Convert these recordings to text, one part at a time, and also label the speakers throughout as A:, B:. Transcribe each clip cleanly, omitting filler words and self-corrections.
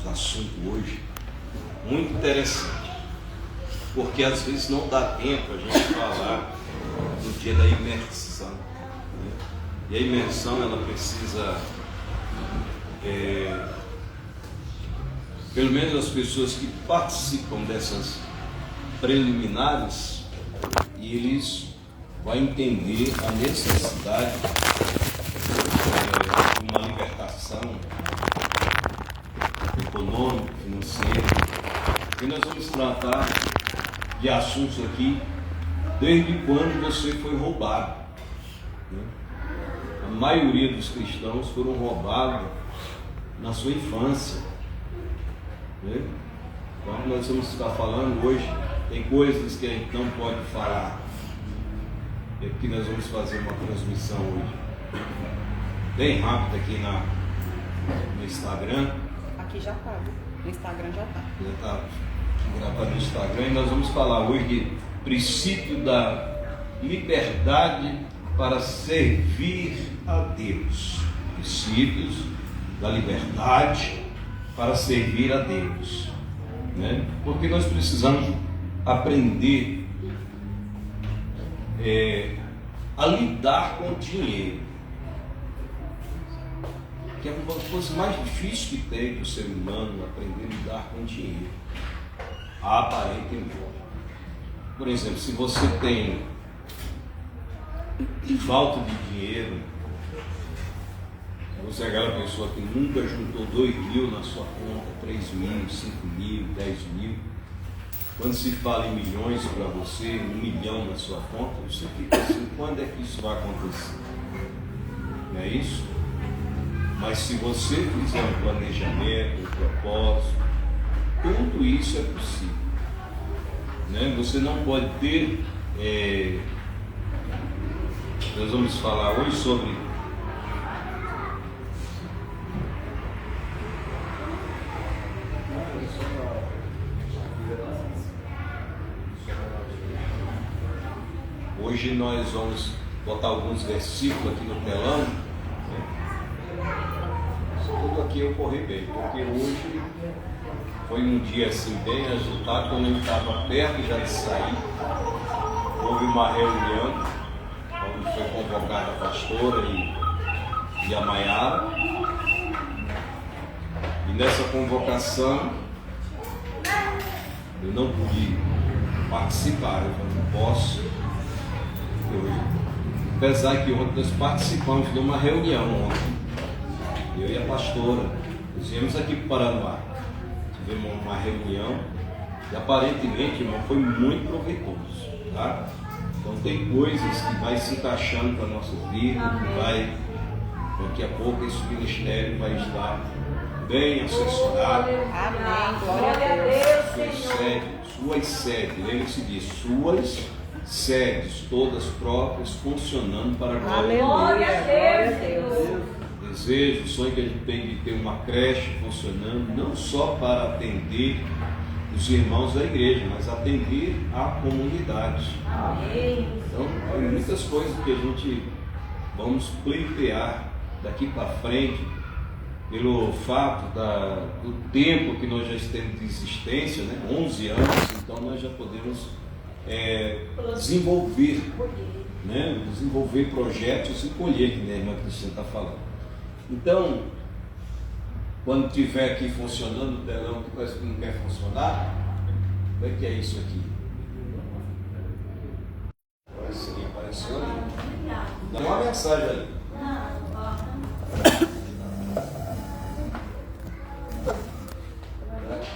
A: assunto hoje muito interessante, porque às vezes não dá tempo a gente falar no dia da imersão, né? E a imersão ela precisa, pelo menos as pessoas que participam dessas preliminares, e eles vão entender a necessidade de uma libertação econômica, financeira, e nós vamos tratar de assuntos aqui desde quando você foi roubado, né? A maioria dos cristãos foram roubados na sua infância, né? Então nós vamos estar falando hoje, tem coisas que a gente não pode falar, é porque nós vamos fazer uma transmissão hoje bem rápida aqui no Instagram.
B: Aqui já está, no Instagram já está.
A: Já está gravado no Instagram, e nós vamos falar hoje de princípio da liberdade para servir a Deus. Princípios da liberdade para servir a Deus, né? Porque nós precisamos aprender a lidar com o dinheiro, que é uma das coisas mais difíceis que tem para o ser humano, aprender a lidar com o dinheiro, aparentemente. Por exemplo, se você tem falta de dinheiro, você é aquela pessoa que nunca juntou 2.000 na sua conta, 3.000, 5.000, 10.000, quando se fala em milhões para você, 1 milhão na sua conta, você fica assim, quando é que isso vai acontecer? Não é isso? Mas se você fizer um planejamento, um propósito, tudo isso é possível, né? Você não pode ter, nós vamos falar hoje sobre hoje nós vamos botar alguns versículos aqui no telão, né? Tudo aqui eu corri bem, porque hoje foi um dia assim bem agitado. Quando eu estava perto já de sair, houve uma reunião onde foi convocada a pastora e a Maiara, e nessa convocação eu não pude participar, eu não posso hoje, apesar que ontem nós participamos de uma reunião ontem, eu e a pastora, nós viemos aqui para o Paranoá, tivemos uma reunião e aparentemente, irmão, foi muito proveitoso, tá? Então tem coisas que vai se encaixando para a nossa vida, que vai, daqui a pouco esse ministério vai estar bem assessorado.
B: Amém, glória a Deus.
A: Suas sedes, lembre-se disso, suas sedes, todas próprias, funcionando para a glória de Deus. O desejo, o sonho que a gente tem de ter uma creche funcionando, não só para atender os irmãos da igreja, mas atender a comunidade.
B: Amém.
A: Então, tem muitas coisas que a gente vamos pleitear daqui para frente, pelo fato do tempo que nós já temos de existência, né? 11 anos, então nós já podemos desenvolver, né? Desenvolver projetos e colher, que a irmã Cristina está falando. Então, quando estiver aqui funcionando o telão, que parece que não quer funcionar, como é que é isso aqui? Apareceu ali. Dá uma mensagem ali.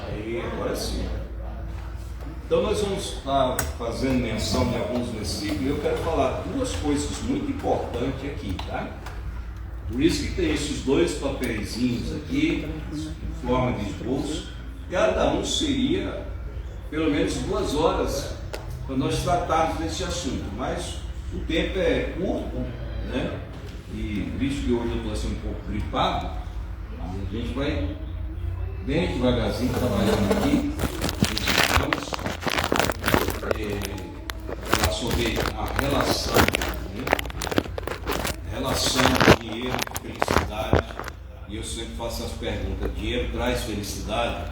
A: Aí, agora sim. Então nós vamos estar fazendo menção de alguns versículos, e eu quero falar duas coisas muito importantes aqui, tá? Por isso que tem esses dois papeizinhos aqui, em forma de esboço. Cada um seria pelo menos 2 horas para nós tratarmos desse assunto, mas o tempo é curto, né? E visto que hoje eu estou assim um pouco gripado, a gente vai bem devagarzinho trabalhando aqui. Vamos falar sobre a relação, né? Relação dinheiro, felicidade e eu sempre faço as perguntas: dinheiro traz felicidade?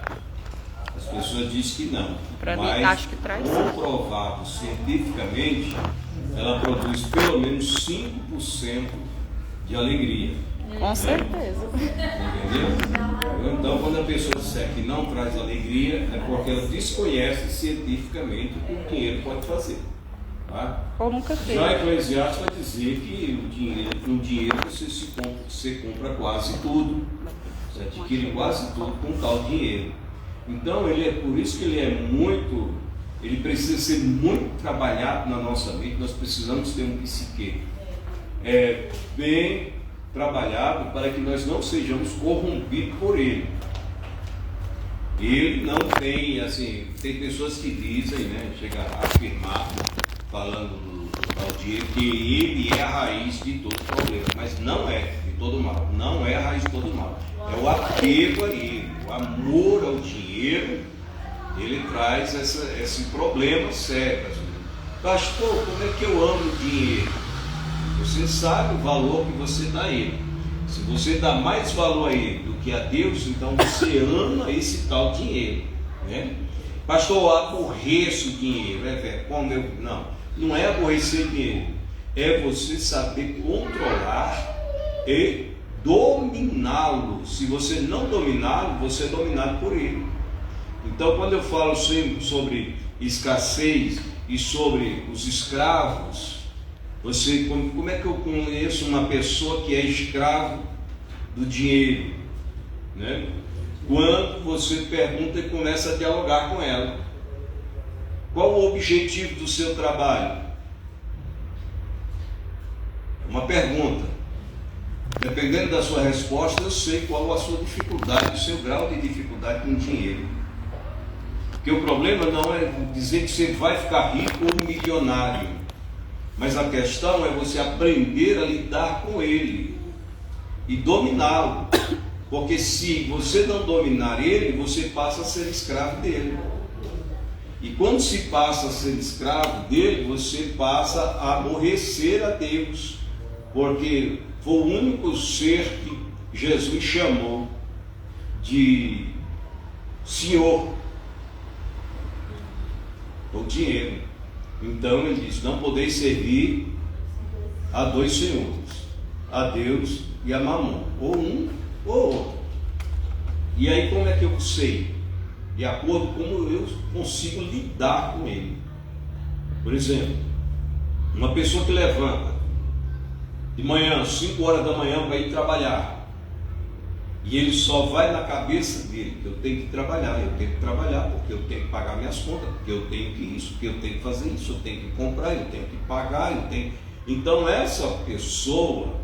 A: As pessoas dizem que não.
B: Pra mim,
A: mas
B: acho que traz.
A: comprovado cientificamente, ela produz pelo menos 5% de alegria.
B: Com certeza.
A: Entendeu? Então, quando a pessoa disser que não traz alegria, é porque ela desconhece cientificamente o que o dinheiro pode fazer. Tá?
B: Ou nunca fez.
A: Já Eclesiastes vai dizer que com dinheiro você compra quase tudo, você adquire quase tudo com tal dinheiro. Então, por isso que ele precisa ser muito trabalhado na nossa mente. Nós precisamos ter um psique bem trabalhado para que nós não sejamos corrompidos por ele. Ele não tem, assim, tem pessoas que dizem, né, chega a afirmar, falando do tal dinheiro, que ele é a raiz de todo problema, mas não é de todo mal, não é a raiz de todo mal, é o apego a ele, o amor ao dinheiro, ele traz esse problema sério. Pastor, como é que eu amo o dinheiro? Você sabe o valor que você dá a ele. Se você dá mais valor a ele do que a Deus, então você ama esse tal dinheiro, né? Pastor, eu aborreço o dinheiro. Não é aborrecer dinheiro, é você saber controlar e dominá-lo. Se você não dominá-lo, você é dominado por ele. Então, quando eu falo sempre sobre escassez e sobre os escravos, como é que eu conheço uma pessoa que é escravo do dinheiro, né? Quando você pergunta e começa a dialogar com ela. Qual o objetivo do seu trabalho? Uma pergunta. Dependendo da sua resposta, eu sei qual a sua dificuldade, o seu grau de dificuldade com o dinheiro. Porque o problema não é dizer que você vai ficar rico ou milionário, mas a questão é você aprender a lidar com ele e dominá-lo. Porque se você não dominar ele, você passa a ser escravo dele. E quando se passa a ser escravo dele, você passa a aborrecer a Deus. Porque foi o único ser que Jesus chamou de Senhor, o dinheiro. Então ele diz: não podeis servir a dois senhores, a Deus e a Mamon, ou um ou outro. E aí como é que eu sei? De acordo com como eu consigo lidar com ele. Por exemplo, uma pessoa que levanta de manhã, 5 horas da manhã, para ir trabalhar, e ele só vai na cabeça dele: eu tenho que trabalhar porque eu tenho que pagar minhas contas, porque eu tenho que isso, porque eu tenho que fazer isso, eu tenho que comprar, eu tenho que pagar, Então essa pessoa,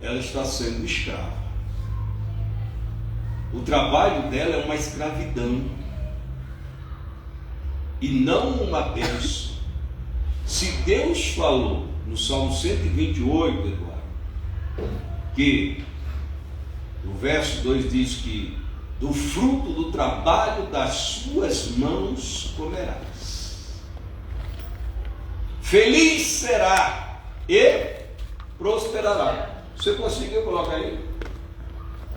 A: ela está sendo escrava. O trabalho dela é uma escravidão e não uma bênção. Se Deus falou no Salmo 128, Eduardo, que o verso 2 diz que do fruto do trabalho das suas mãos comerás, feliz será e prosperará. Você conseguiu colocar aí?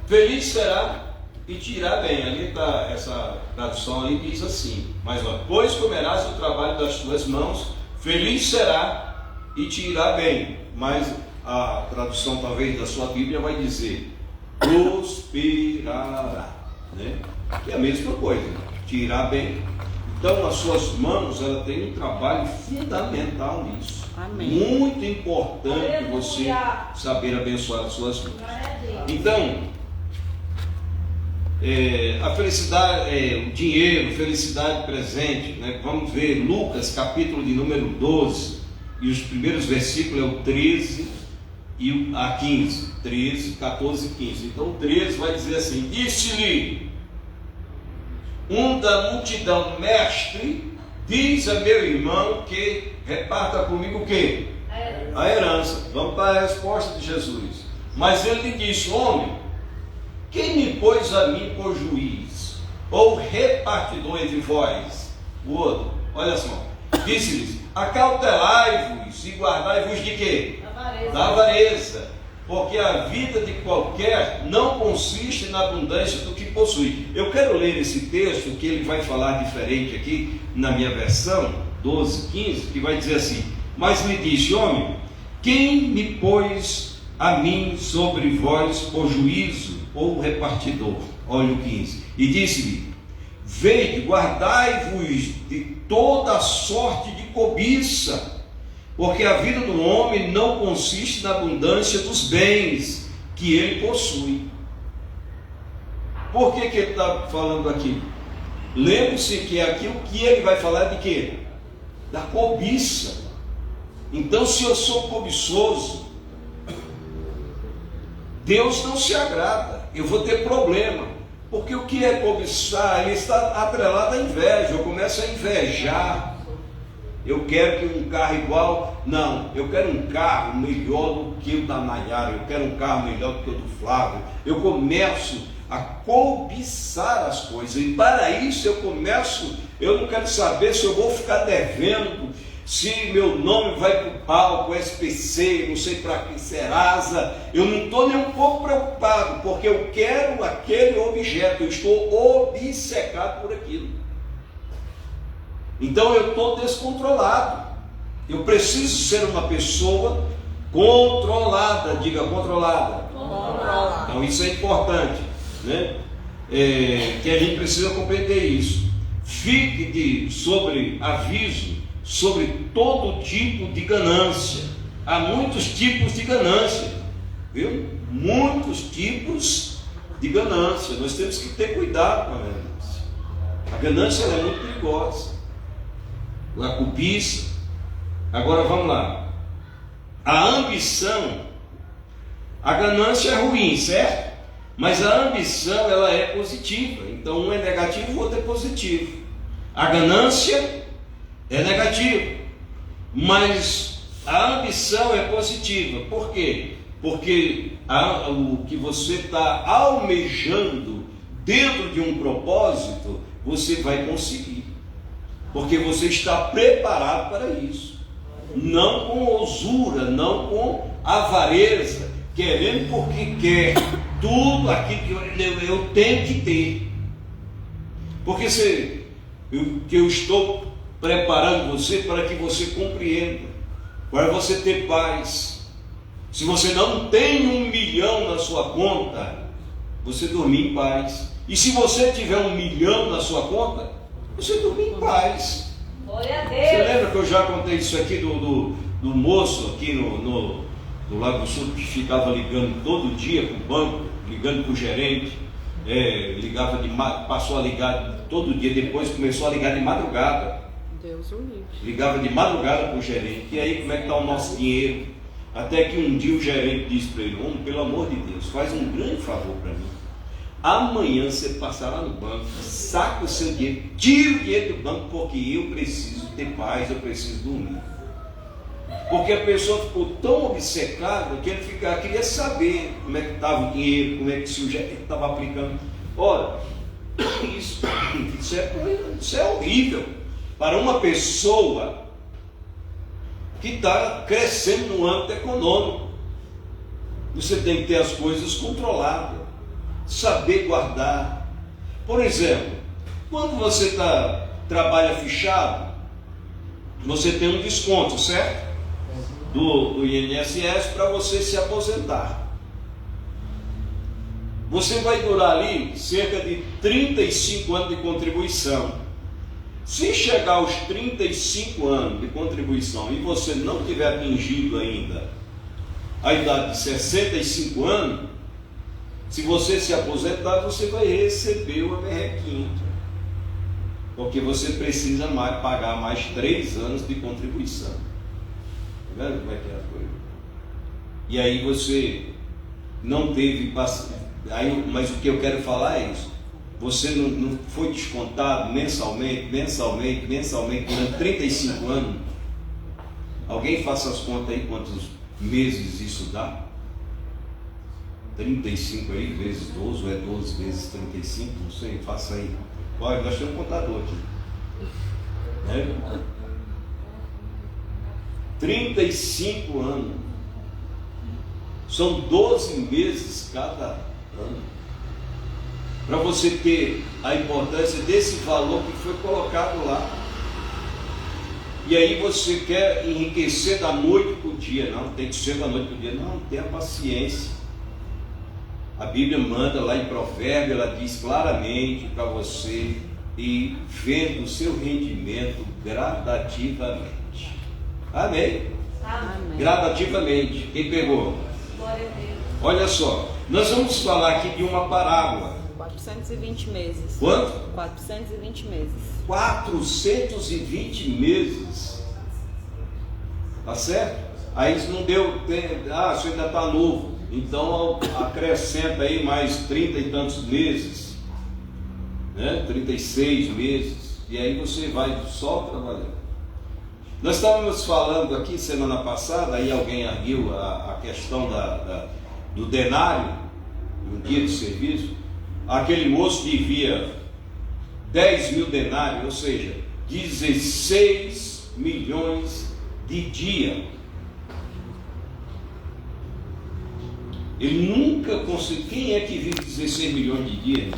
A: Feliz será e te irá bem. Ali está, essa tradução ali diz assim, mas pois comerás o trabalho das tuas mãos, feliz será e te irá bem. Mas a tradução talvez da sua Bíblia vai dizer prosperará, né? Que é a mesma coisa, te irá bem. Então as suas mãos, ela tem um trabalho fundamental nisso.
B: Amém.
A: Muito importante você saber abençoar as suas mãos. Então a felicidade, o dinheiro, felicidade presente, né? Vamos ver Lucas capítulo de número 12, e os primeiros versículos é o 13 e a 15, 13, 14 e 15. Então o 13 vai dizer assim: disse-lhe um da multidão: mestre, diz a meu irmão que reparta comigo o quê? A herança. Vamos para a resposta de Jesus. Mas ele lhe disse: homem, quem me pôs a mim por juiz ou repartidor entre vós? O outro, olha só, disse-lhes: acautelai-vos e guardai-vos de quê? Da avareza. porque a vida de qualquer não consiste na abundância do que possui. Eu quero ler esse texto, que ele vai falar diferente aqui, na minha versão, 12:15, que vai dizer assim: mas me disse, homem, quem me pôs a mim sobre vós por juízo ou repartidor? Olha o 15. E disse-me: vede, guardai-vos de toda sorte de cobiça, porque a vida do homem não consiste na abundância dos bens que ele possui. Por que ele está falando aqui? Lembre-se que aqui o que ele vai falar é de quê? Da cobiça. Então, se eu sou cobiçoso, Deus não se agrada, eu vou ter problema. Porque o que é cobiçar? Ele está atrelado à inveja. Eu começo a invejar. Eu quero que um carro igual. Não, eu quero um carro melhor do que o da Nayara. Eu quero um carro melhor do que o do Flávio. Eu começo a cobiçar as coisas. E para isso eu não quero saber se eu vou ficar devendo, se meu nome vai para o palco, SPC, não sei para que Serasa. Eu não estou nem um pouco preocupado, porque eu quero aquele objeto, eu estou obcecado por aquilo. Então eu estou descontrolado. Eu preciso ser uma pessoa controlada. Diga, controlada.
B: Controlada.
A: Então isso é importante, né? Que a gente precisa compreender isso. Fique sobre aviso sobre todo tipo de ganância. Há muitos tipos de ganância, viu? Muitos tipos de ganância. Nós temos que ter cuidado com a ganância. A ganância é muito perigosa. A cobiça. Agora vamos lá. A ambição. A ganância é ruim, certo? Mas a ambição, ela é positiva. Então um é negativo, o outro é positivo. A ganância é negativo, mas a ambição é positiva. Por quê? Porque o que você está almejando dentro de um propósito, você vai conseguir, porque você está preparado para isso. Não com usura, não com avareza, querendo porque quer tudo aquilo que eu tenho que ter. Porque eu estou preparando você para que você compreenda, para você ter paz. Se você não tem 1 milhão na sua conta, você dormir em paz. E se você tiver 1 milhão na sua conta, você dormir em paz.
B: Glória a Deus.
A: Você lembra que eu já contei isso aqui do moço aqui no Lago do Sul, que ficava ligando todo dia para o banco, ligando para o gerente, passou a ligar todo dia, depois começou a ligar de madrugada.
B: Deus o livre.
A: Ligava de madrugada para o gerente. E aí, como é que está o nosso dinheiro? Até que um dia o gerente disse para ele: homem, pelo amor de Deus, faz um grande favor para mim. Amanhã você passar lá no banco, saca o seu dinheiro, tira o dinheiro do banco, porque eu preciso ter paz, eu preciso dormir. Porque a pessoa ficou tão obcecada que ele queria saber como é que estava o dinheiro, como é que se o gerente estava aplicando. Ora, isso é horrível para uma pessoa que está crescendo no âmbito econômico. Você tem que ter as coisas controladas, saber guardar. Por exemplo, quando você trabalha fichado, você tem um desconto, certo? Do INSS para você se aposentar. Você vai durar ali cerca de 35 anos de contribuição. Se chegar aos 35 anos de contribuição e você não tiver atingido ainda a idade de 65 anos, se você se aposentar, você vai receber uma merrequinha, porque você precisa pagar mais 3 anos de contribuição. Tá vendo como é que é a coisa? E aí você não teve mas o que eu quero falar é isso. Você não foi descontado mensalmente durante 35 anos. Alguém faça as contas aí, quantos meses isso dá? 35 aí vezes 12, ou é 12 vezes 35, não sei, faça aí. Olha, nós temos um contador aqui. 35 anos. São 12 meses cada ano. Para você ter a importância desse valor que foi colocado lá. E aí você quer enriquecer da noite para o dia. Não, tem que ser da noite para o dia. Não, tenha paciência. A Bíblia manda lá em Provérbios, ela diz claramente para você ir vendo o seu rendimento gradativamente. Amém?
B: Amém.
A: Gradativamente. Quem pegou?
B: Glória a Deus.
A: Olha só, nós vamos falar aqui de uma parábola.
B: 420 meses.
A: Quanto?
B: 420 meses.
A: 420 meses. Tá certo? Aí isso não deu tempo. Ah, você ainda está novo. Então acrescenta aí mais 30 e tantos meses, né? 36 meses. E aí você vai só trabalhando. Nós estávamos falando aqui semana passada, aí alguém arguiu a questão do denário, no dia de serviço. Aquele moço devia 10 mil denários, ou seja, 16 milhões de dia. Ele nunca conseguiu. Quem é que vive 16 milhões de dia?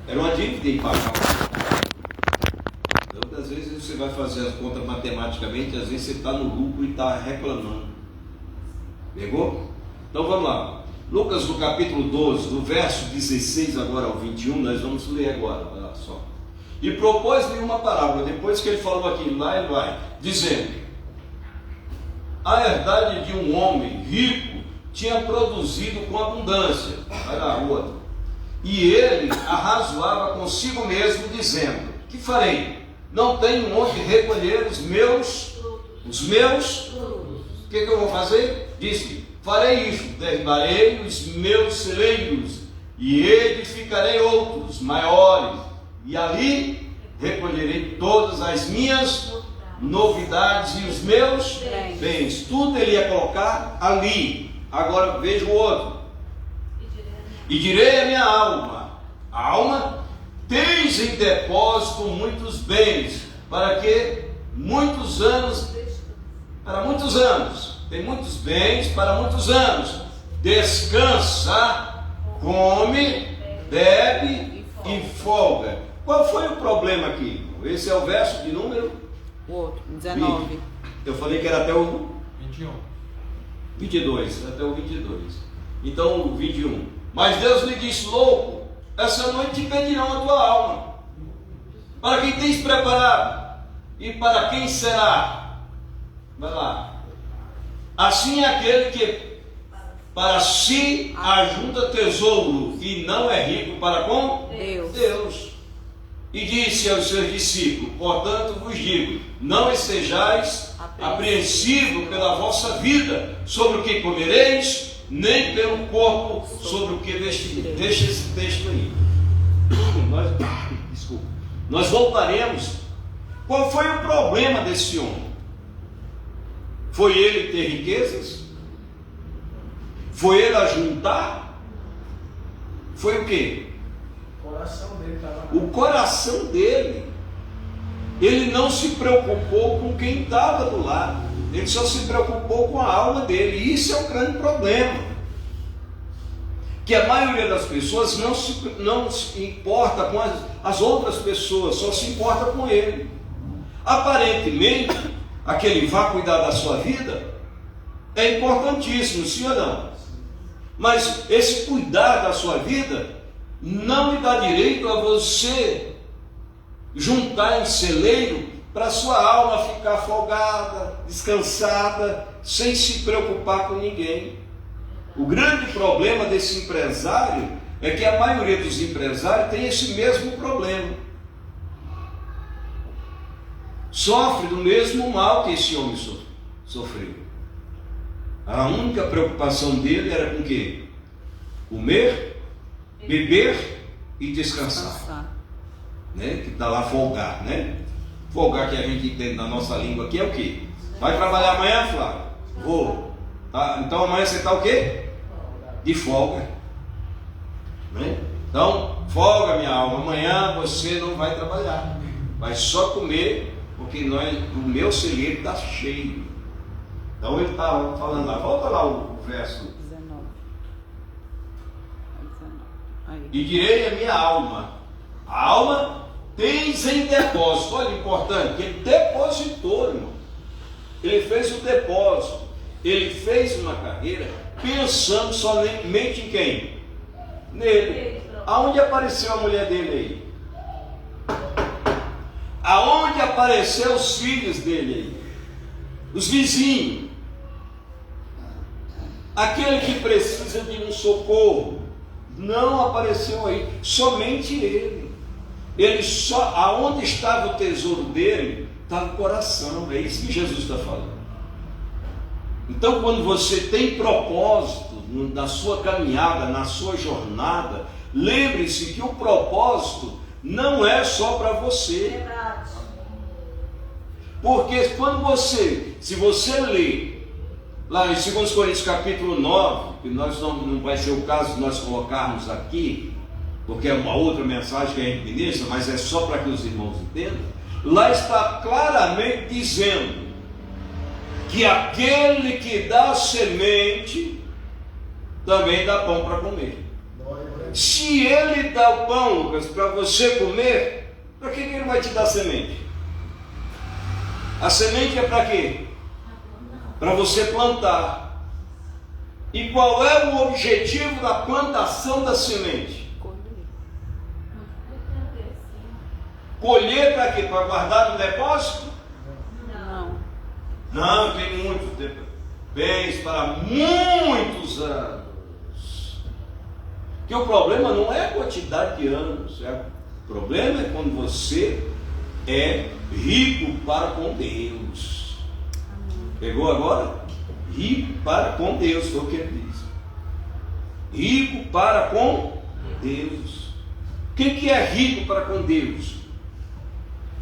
A: Era uma dívida impagável. Então, às vezes você vai fazer as contas matematicamente, às vezes você está no lucro e está reclamando. Pegou? Então vamos lá. Lucas no capítulo 12, do verso 16 agora ao 21, nós vamos ler agora, olha só. E propôs-lhe uma parábola, depois que ele falou aqui, lá ele vai, dizendo: a herdade de um homem rico tinha produzido com abundância. Vai lá, o outro. E ele arrazoava consigo mesmo, dizendo: que farei? Não tenho onde recolher os meus. O que eu vou fazer? Disse: farei isto, derribarei os meus celeiros e edificarei outros maiores, e ali recolherei todas as minhas novidades e os meus bens. Tudo ele ia colocar ali. Agora veja o outro. E direi à minha alma: alma, tens em depósito muitos bens, para que muitos anos, tem muitos bens para muitos anos. Descansa, come, bebe e folga. Qual foi o problema aqui? Esse é o verso de número?
B: O outro, 19.
A: Eu falei que era até o
C: 21.
A: 22, até o 22. Então o 21. Mas Deus lhe disse: louco, essa noite te pedirão a tua alma. Para quem tens preparado? E para quem será? Vai lá. Assim é aquele que para si ajunta tesouro e não é rico para com Deus. E disse aos seus discípulos: portanto vos digo, não estejais apreensivos pela vossa vida, sobre o que comereis, nem pelo corpo, sobre o que vestireis. Deixa esse texto aí. Nós voltaremos. Qual foi o problema desse homem? Foi ele ter riquezas? Foi ele ajuntar? Foi o quê? O coração dele. Ele não se preocupou com quem estava do lado. Ele só se preocupou com a alma dele. E isso é um grande problema. Que a maioria das pessoas não se importa com as outras pessoas, só se importa com ele. Aparentemente, aquele vá cuidar da sua vida é importantíssimo, sim ou não? Mas esse cuidar da sua vida não lhe dá direito a você juntar em celeiro para a sua alma ficar folgada, descansada, sem se preocupar com ninguém. O grande problema desse empresário é que a maioria dos empresários tem esse mesmo problema. Sofre do mesmo mal que esse homem sofreu. A única preocupação dele era com o quê? Comer, beber e descansar. Né? Que está lá folgar, né? Folgar que a gente entende na nossa língua aqui é o quê? Vai trabalhar amanhã, Flávio? Vou. Tá? Então amanhã você está o quê? De folga. Né? Então, folga, minha alma. Amanhã você não vai trabalhar. Vai só comer, porque o meu celeiro está cheio. Então ele está falando lá, volta lá o verso.
B: 19. Aí.
A: E direi à minha alma, a alma tens em depósito. Olha, importante, que ele depositou, irmão. Ele fez o depósito, ele fez uma carreira pensando somente em quem? Nele. Aonde apareceu a mulher dele aí? Aonde apareceu os filhos dele aí? Os vizinhos? Aquele que precisa de um socorro? Não apareceu aí, somente ele. Ele só, aonde estava o tesouro dele, estava o coração. É isso que Jesus está falando. Então, quando você tem propósito na sua caminhada, na sua jornada, lembre-se que o propósito não é só para você. Porque quando se você lê lá em 2 Coríntios capítulo 9, que nós não vai ser o caso de nós colocarmos aqui, porque é uma outra mensagem que a gente ministra, mas é só para que os irmãos entendam. Lá está claramente dizendo que aquele que dá semente também dá pão para comer. Se ele dá o pão, Lucas, para você comer, para que ele vai te dar semente? A semente é para quê? Para você plantar. E qual é o objetivo da plantação da semente? Colher para quê? Para guardar no depósito? Não, tem muitos bens para muitos anos. Porque o problema não é a quantidade de anos, o problema é quando você é rico para com Deus. Pegou agora? Rico para com Deus, foi o que ele diz. Rico para com Deus. O que é rico para com Deus?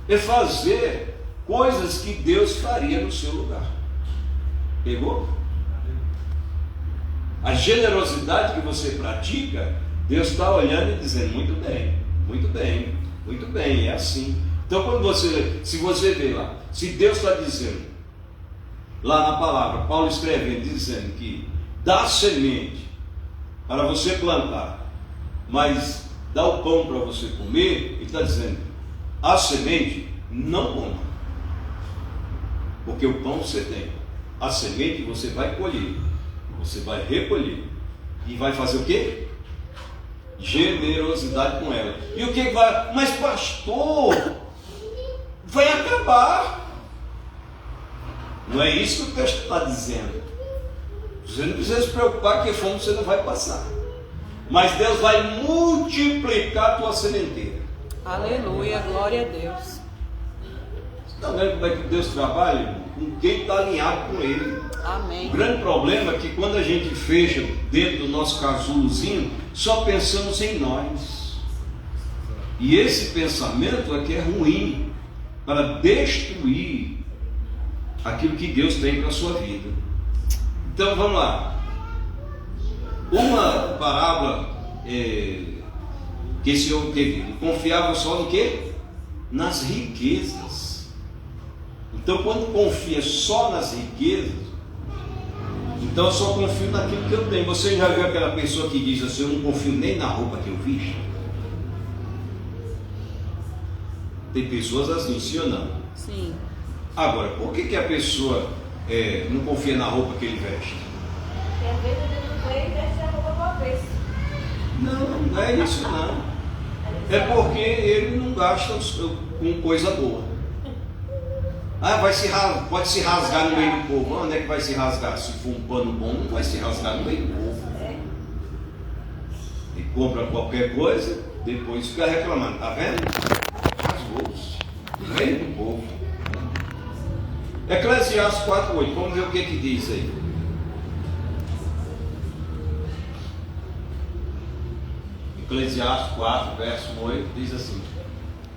A: É fazer coisas que Deus faria no seu lugar. Pegou? A generosidade que você pratica, Deus está olhando e dizendo, muito bem, muito bem, muito bem, é assim. Então quando se você vê lá, se Deus está dizendo, lá na palavra, Paulo escrevendo, dizendo que dá semente para você plantar, mas dá o pão para você comer, ele está dizendo, a semente não coma. Porque o pão você tem, a semente você vai colher, você vai recolher e vai fazer o quê? Generosidade com ela. E o que vai? Mas pastor, vai acabar. Não é isso que o texto está dizendo. Você não precisa se preocupar que fome você não vai passar. Mas Deus vai multiplicar a tua sementeira.
B: Aleluia, glória a Deus.
A: Está vendo como é que Deus trabalha? Com quem está alinhado com Ele.
B: Amém.
A: O grande problema é que quando a gente fecha dentro do nosso casulozinho, só pensamos em nós. E esse pensamento é que é ruim para destruir aquilo que Deus tem para a sua vida. Então vamos lá. Uma parábola que esse homem teve, ele confiava só no quê? Nas riquezas. Então quando confia só nas riquezas, então eu só confio naquilo que eu tenho. Você já viu aquela pessoa que diz assim, eu não confio nem na roupa que eu visto? Tem pessoas assim, sim ou não?
B: Sim.
A: Agora, por que a pessoa não confia na roupa que ele veste?
C: Porque às vezes ele não foi e veste a roupa para vez.
A: Não é isso não. É porque ele não gasta com coisa boa. Pode se rasgar no meio do povo. Onde é que vai se rasgar? Se for um pano bom, não vai se rasgar no meio do povo. E compra qualquer coisa, depois fica reclamando. Tá vendo? Rasgou-se no meio do povo. Eclesiastes 4:8. Vamos ver o que diz aí. Eclesiastes 4, verso 8, diz assim: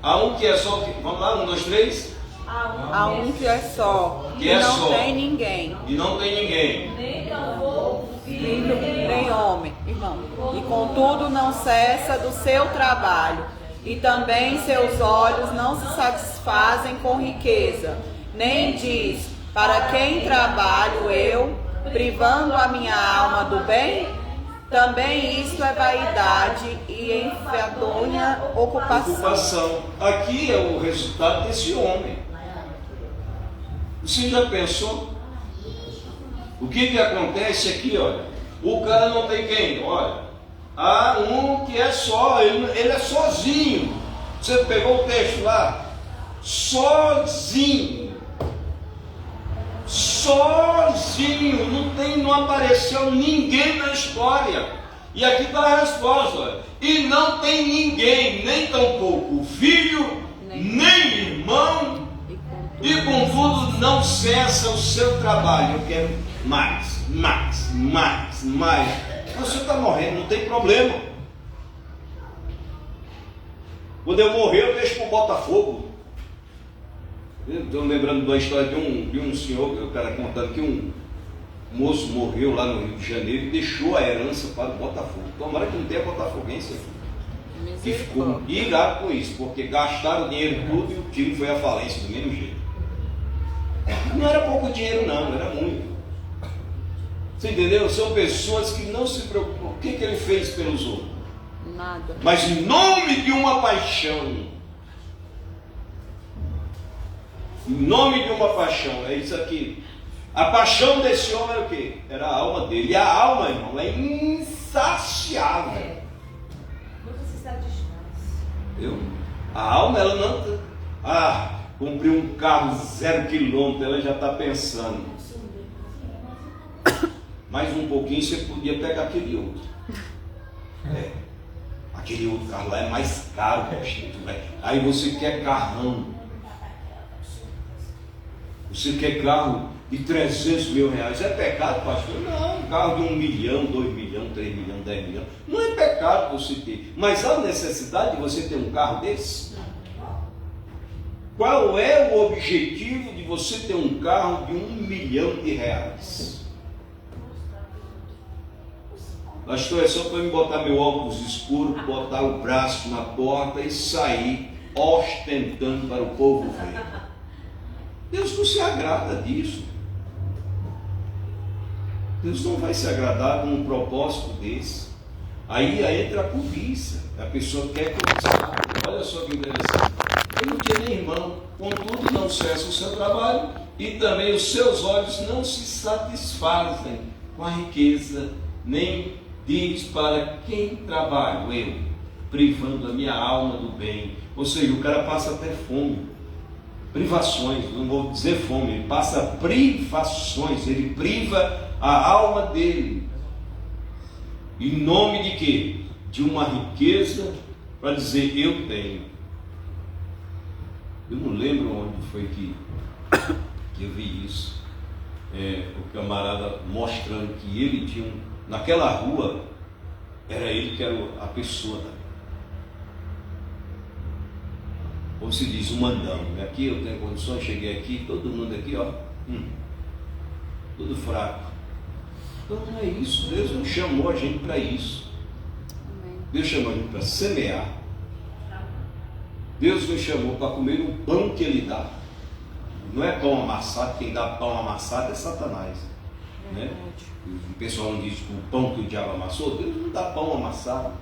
A: há um que é só, vamos lá, 1, 2, 3.
B: Há um que é só,
A: Que
B: e
A: é
B: não
A: só.
B: tem ninguém,
A: E não tem ninguém.
C: Nem avô,
B: filho, nem homem, irmão. E contudo não cessa do seu trabalho, e também seus olhos não se satisfazem com riqueza, nem diz, para quem trabalho eu, privando a minha alma do bem? Também isto é vaidade e enfadonha ocupação.
A: Aqui é o resultado desse homem. Você já pensou? O que acontece aqui, olha? O cara não tem quem? Olha, há um que é só, ele é sozinho. Você pegou o texto lá? Sozinho. Sozinho. Não apareceu ninguém na história. E aqui está a resposta. Olha. E não tem ninguém, nem tampouco filho, nem irmão. E contudo não cessa o seu trabalho. Eu quero mais. Você está morrendo, não tem problema. Quando eu morrer, eu deixo para o Botafogo. Estou lembrando de uma história de um senhor, o cara contando que um moço morreu lá no Rio de Janeiro e deixou a herança para o Botafogo. Tomara que não tenha botafoguense aqui. Que ficou irado com isso, porque gastaram o dinheiro tudo e o time foi à falência do mesmo jeito. Não era pouco dinheiro não, era muito. Você entendeu? São pessoas que não se preocupam. O que ele fez pelos outros?
B: Nada.
A: Mas em nome de uma paixão. Em nome de uma paixão, é isso aqui. A paixão desse homem era o quê? Era a alma dele. E a alma, irmão, é insaciável.
C: Nunca se satisfaz.
A: A alma, ela não... comprei um carro 0 km, ela já está pensando. Mais um pouquinho você podia pegar aquele outro. Aquele outro carro lá é mais caro, aí você quer carrão. Você quer carro de 300 mil reais. É pecado, pastor? Não, carro de 1 milhão, 2 milhões, 3 milhões, 10 milhões. Não é pecado você ter. Mas há necessidade de você ter um carro desse? Qual é o objetivo de você ter um carro de 1 milhão de reais? Pastor, é só para eu botar meu óculos escuro, botar o braço na porta e sair ostentando para o povo ver. Deus não se agrada disso. Deus não vai se agradar com um propósito desse. Aí entra a cobiça. A pessoa quer cobiçar. Olha só que interessante. Ele não tinha nem irmão, contudo não cessa o seu trabalho e também os seus olhos não se satisfazem com a riqueza, nem diz para quem trabalho eu, privando a minha alma do bem. Ou seja, o cara passa até fome, privações, não vou dizer fome, ele passa privações, ele priva a alma dele, em nome de quê? De uma riqueza, para dizer eu tenho. Eu não lembro onde foi que eu vi isso, o camarada mostrando que ele tinha naquela rua, era ele que era a pessoa. Ou se diz, o mandão. Aqui eu tenho condições, cheguei aqui, todo mundo aqui, ó, tudo fraco. Então não é isso, Deus não chamou a gente para isso. Deus chamou a gente para semear. Deus nos chamou para comer o pão que Ele dá. Não é pão amassado, quem dá pão amassado é Satanás, né? O pessoal não diz que o pão que o diabo amassou, Deus não dá pão amassado.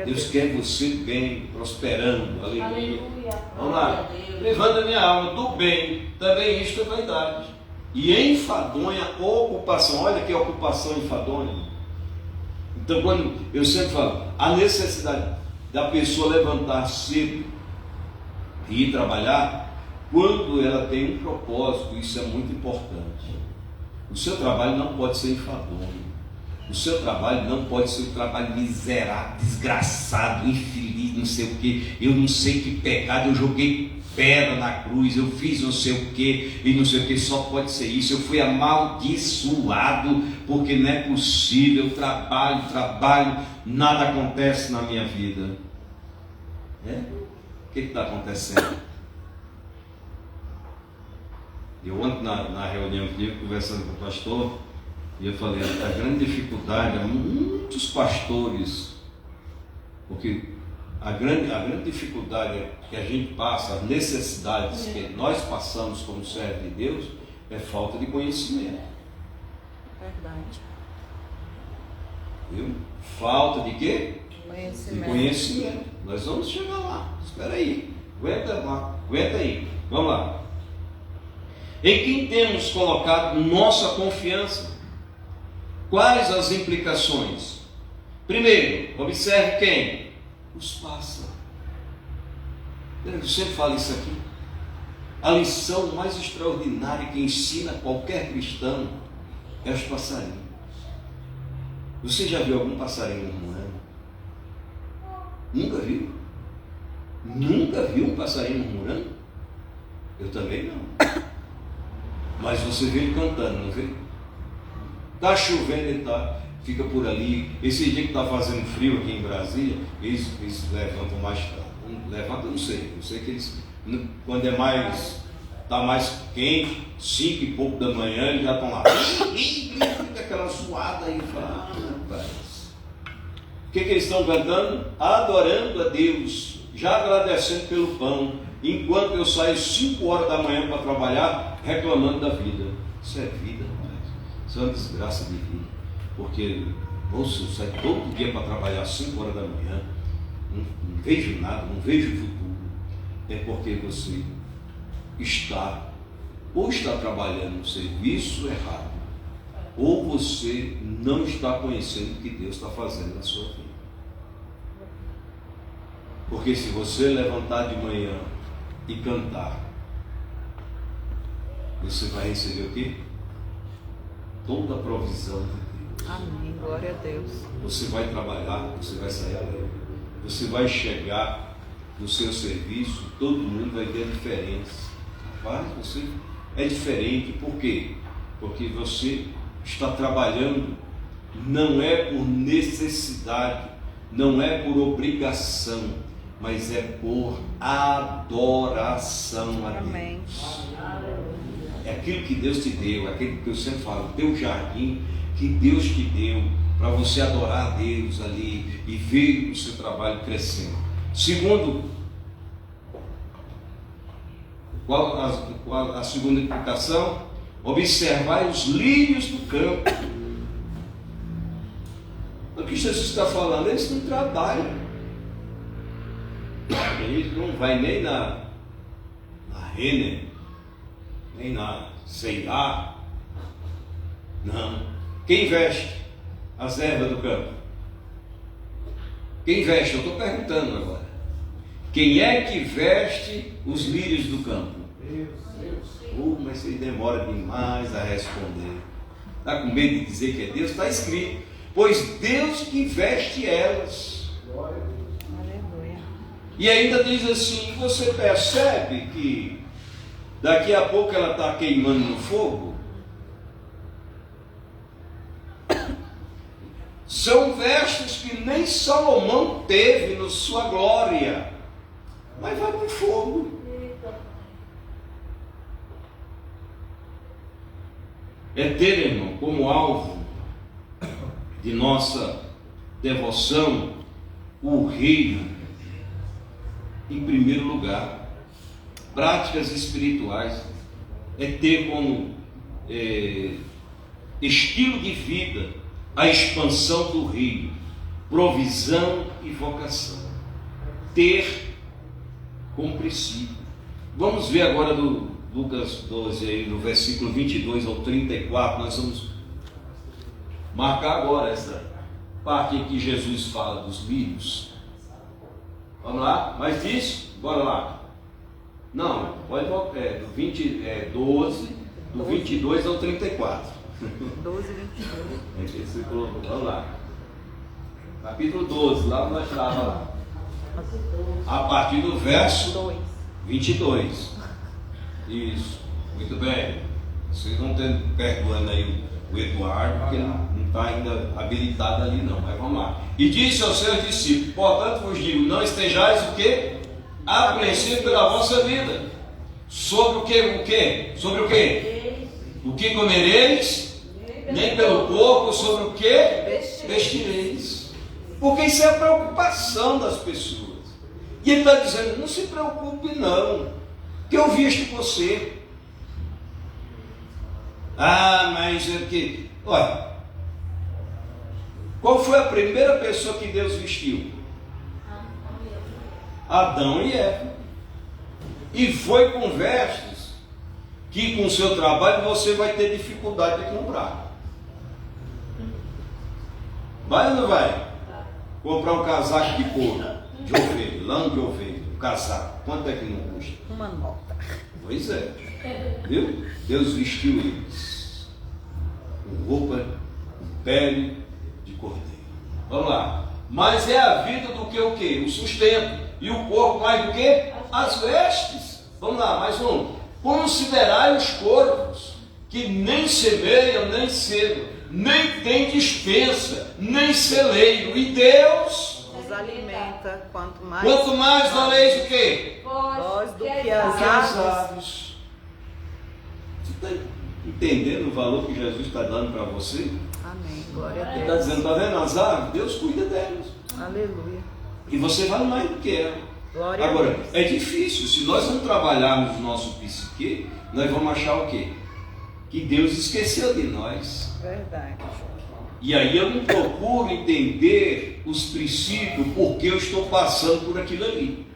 A: Deus quer você bem, prosperando, aleluia. Vamos lá, levando a minha alma do bem, também isto é vaidade. E enfadonha ocupação, olha que ocupação enfadonha. Então quando eu sempre falo, a necessidade da pessoa levantar cedo e ir trabalhar, quando ela tem um propósito, isso é muito importante. O seu trabalho não pode ser enfadonho. O seu trabalho não pode ser um trabalho miserável, desgraçado, infeliz, não sei o que. Eu não sei que pecado, eu joguei pedra na cruz, eu fiz não sei o que, e não sei o que, só pode ser isso. Eu fui amaldiçoado, porque não é possível, trabalho, nada acontece na minha vida. O que está acontecendo? Eu ontem na reunião que tive, conversando com o pastor, e eu falei, a grande dificuldade, muitos pastores, porque a grande dificuldade que a gente passa, as necessidades que nós passamos como servos de Deus, É falta de conhecimento.
B: Verdade.
A: Viu? Falta de quê?
B: Conhecimento.
A: De conhecimento. Nós vamos chegar lá. Espera aí. Aguenta lá. Aguenta aí. Vamos lá. Em quem temos colocado nossa confiança? Quais as implicações? Primeiro, observe quem? Os pássaros. Eu sempre falo isso aqui. A lição mais extraordinária que ensina qualquer cristão é os passarinhos. Você já viu algum passarinho murmurando? Nunca viu? Nunca viu um passarinho murmurando? Eu também não. Mas você vê ele cantando, não vê? Está chovendo, ele fica por ali. Esse dia que está fazendo frio aqui em Brasília, eles levantam mais tarde. Levantam, eu não sei. Eu sei que eles, quando está mais quente, 5 e pouco da manhã, eles já estão lá. Fica aquela suada aí. Rapaz. O que eles estão cantando? Adorando a Deus, já agradecendo pelo pão, enquanto eu saio 5 horas da manhã para trabalhar, reclamando da vida. Isso é vida, rapaz. Isso é uma desgraça de vida. Porque, moço, eu saio todo dia para trabalhar 5 horas da manhã, não vejo nada, não vejo futuro. É porque você está trabalhando no serviço errado, ou você não está conhecendo o que Deus está fazendo na sua vida. Porque se você levantar de manhã e cantar, você vai receber o quê? Toda a provisão de Deus.
B: Amém, glória a Deus.
A: Você vai trabalhar, você vai sair alegre. Você vai chegar no seu serviço, todo mundo vai ver a diferença. Rapaz, você é diferente. Por quê? Porque você está trabalhando, não é por necessidade, não é por obrigação, mas é por adoração a Deus.
B: Amém.
A: É aquilo que Deus te deu, aquilo que eu sempre falo, teu jardim que Deus te deu para você adorar a Deus ali e ver o seu trabalho crescendo. Segundo, qual a segunda implicação? Observar os lírios do campo. O que Jesus está falando? Eles não trabalham. Eles não vai nem na Renner, nem na C&A. Não. Quem veste as ervas do campo? Quem veste? Eu estou perguntando agora. Quem é que veste os lírios do campo? Mas você demora demais a responder. Está com medo de dizer que é Deus? Está escrito. Pois Deus que veste elas.
B: Aleluia.
A: E ainda diz assim, você percebe que daqui a pouco ela está queimando no fogo? São vestes que nem Salomão teve na sua glória, mas vai para o fogo. É ter, irmão, como alvo de nossa devoção o reino em primeiro lugar. Práticas espirituais é ter como estilo de vida a expansão do reino, provisão e vocação. Ter como princípio. Vamos ver agora do Lucas 12, aí, no versículo 22 ao 34, nós vamos marcar agora essa parte em que Jesus fala dos lírios. Vamos lá? Mais disso? Bora lá. Não, pode voltar, do 22 ao 34.
B: 12 e 22.
A: Vamos lá. Capítulo 12, lá nós estávamos lá. A partir do verso 22. Isso, muito bem. Vocês vão ter perdoando aí o Eduardo, porque ele não está ainda habilitado ali não, mas vamos lá. E disse aos seus discípulos, portanto vos digo, não estejais o quê? Apreensivos pela vossa vida. Sobre o quê? Sobre o quê? O que comereis? Nem pelo corpo, sobre o quê? Vestireis. Porque isso é a preocupação das pessoas. E ele está dizendo, não se preocupe não, que eu visto você. Ah, mas é que... Olha, qual foi a primeira pessoa que Deus vestiu? Adão e Eva. E foi com vestes que com o seu trabalho você vai ter dificuldade de comprar. Vai ou não vai? Comprar um casaco de couro, de ovelha, lã de ovelha, um casaco. Quanto é que não custa?
B: Uma nota.
A: Pois é. Viu? Deus vestiu eles com roupa, com pele de cordeiro. Vamos lá. Mas é a vida do que o quê? O sustento. E o corpo mais do que? As vestes. Vamos lá, mais um. Considerai os corpos, que nem semeiam, nem cegam, nem tem dispensa, nem celeiro. E Deus
B: Nos alimenta, quanto mais
A: valeis o quê?
B: vós do que
A: As
B: as aves.
A: aves. Você está entendendo o valor que Jesus está dando para você?
B: Amém, glória a
A: Ele está
B: Deus.
A: dizendo, está vendo as aves? Deus cuida delas.
B: Aleluia.
A: E você vale mais do que ela.
B: Glória a
A: Agora,
B: Deus.
A: é difícil. Se nós não trabalharmos o nosso psique, nós vamos achar o quê? Que Deus esqueceu de nós.
B: Verdade.
A: E aí eu não procuro entender os princípios, porque eu estou passando por aquilo ali.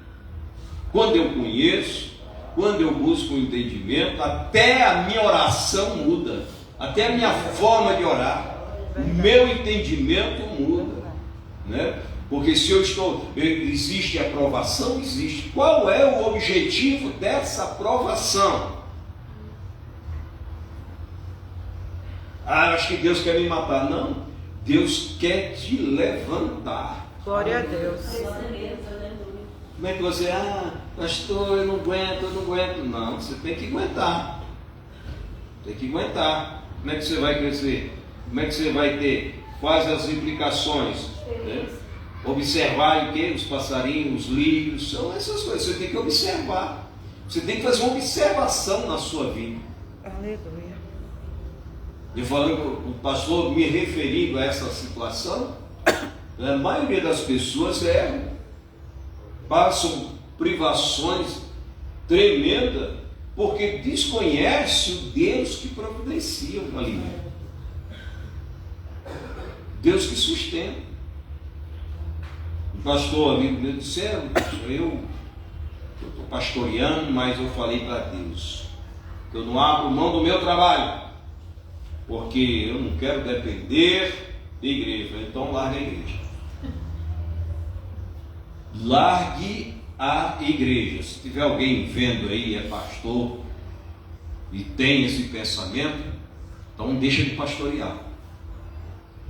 A: Quando eu conheço, quando eu busco o entendimento, até a minha oração muda, até a minha forma de orar, o meu entendimento muda, né? Porque se eu estou, existe aprovação, existe. Qual é o objetivo dessa aprovação? Ah, acho que Deus quer me matar. Não, Deus quer te levantar.
B: Glória a Deus.
A: Como é que você, pastor, eu não aguento. Não, você tem que aguentar. Tem que aguentar. Como é que você vai crescer? Como é que você vai ter? Quais as implicações? Né? Observar o que? Os passarinhos, os lírios, são essas coisas. Você tem que observar. Você tem que fazer uma observação na sua vida.
B: Aleluia.
A: Eu falando, o pastor me referindo a essa situação, a maioria das pessoas passam privações tremendas porque desconhece o Deus que providencia o alimento. Deus que sustenta. Um pastor amigo meu disse, eu estou pastoreando, mas eu falei para Deus que eu não abro mão do meu trabalho, porque eu não quero depender de igreja. Então largue a igreja. Largue a igreja. Se tiver alguém vendo aí, é pastor, e tem esse pensamento, então deixa de pastorear.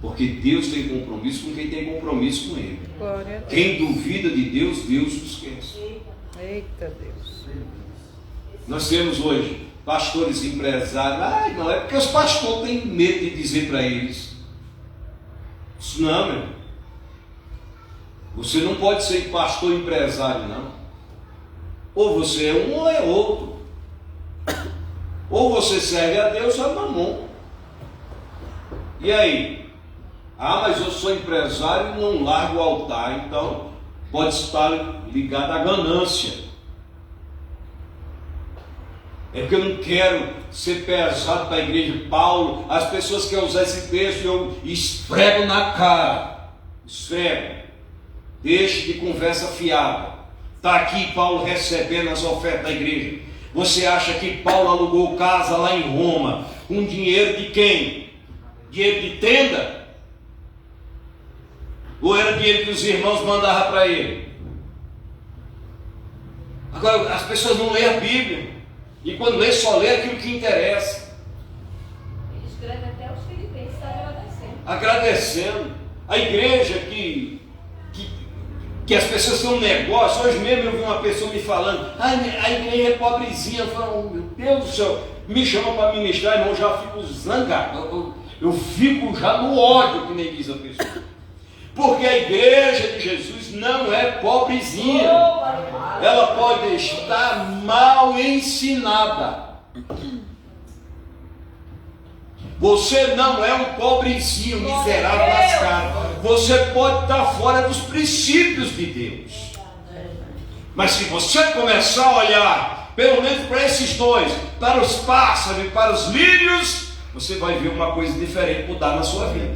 A: Porque Deus tem compromisso com quem tem compromisso com Ele.
B: Glória a Deus.
A: Quem duvida de Deus, Deus o esquece.
B: Eita Deus.
A: Nós temos hoje pastores empresários. Não, é porque os pastores têm medo de dizer para eles. Isso não, meu. Você não pode ser pastor empresário, não. Ou você é um ou é outro. Ou você serve a Deus ou a mamon. E aí? Mas eu sou empresário e não largo o altar. Então pode estar ligado à ganância. É porque eu não quero ser pesado para a igreja. Paulo, as pessoas querem usar esse texto, eu esfrego na cara. Esfrego. Deixe de conversa fiada. Está aqui Paulo recebendo as ofertas da igreja. Você acha que Paulo alugou casa lá em Roma com dinheiro de quem? Dinheiro de tenda? Ou era dinheiro que os irmãos mandavam para ele? Agora, as pessoas não lêem a Bíblia. E quando lê, só lê aquilo que interessa.
C: Ele escreve até os filipenses, está agradecendo.
A: Agradecendo. A igreja que as pessoas têm um negócio. Hoje mesmo eu vi uma pessoa me falando, a igreja é pobrezinha. Eu falo, meu Deus do céu, me chama para ministrar, irmão, eu já fico zangado. Eu fico já no ódio, que nem diz a pessoa. Porque a igreja de Jesus não é pobrezinha. Ela pode estar mal ensinada. Você não é um pobrezinho, miserável, lascado. Você pode estar fora dos princípios de Deus. Mas se você começar a olhar, pelo menos para esses dois, para os pássaros e para os lírios, você vai ver uma coisa diferente mudar na sua vida.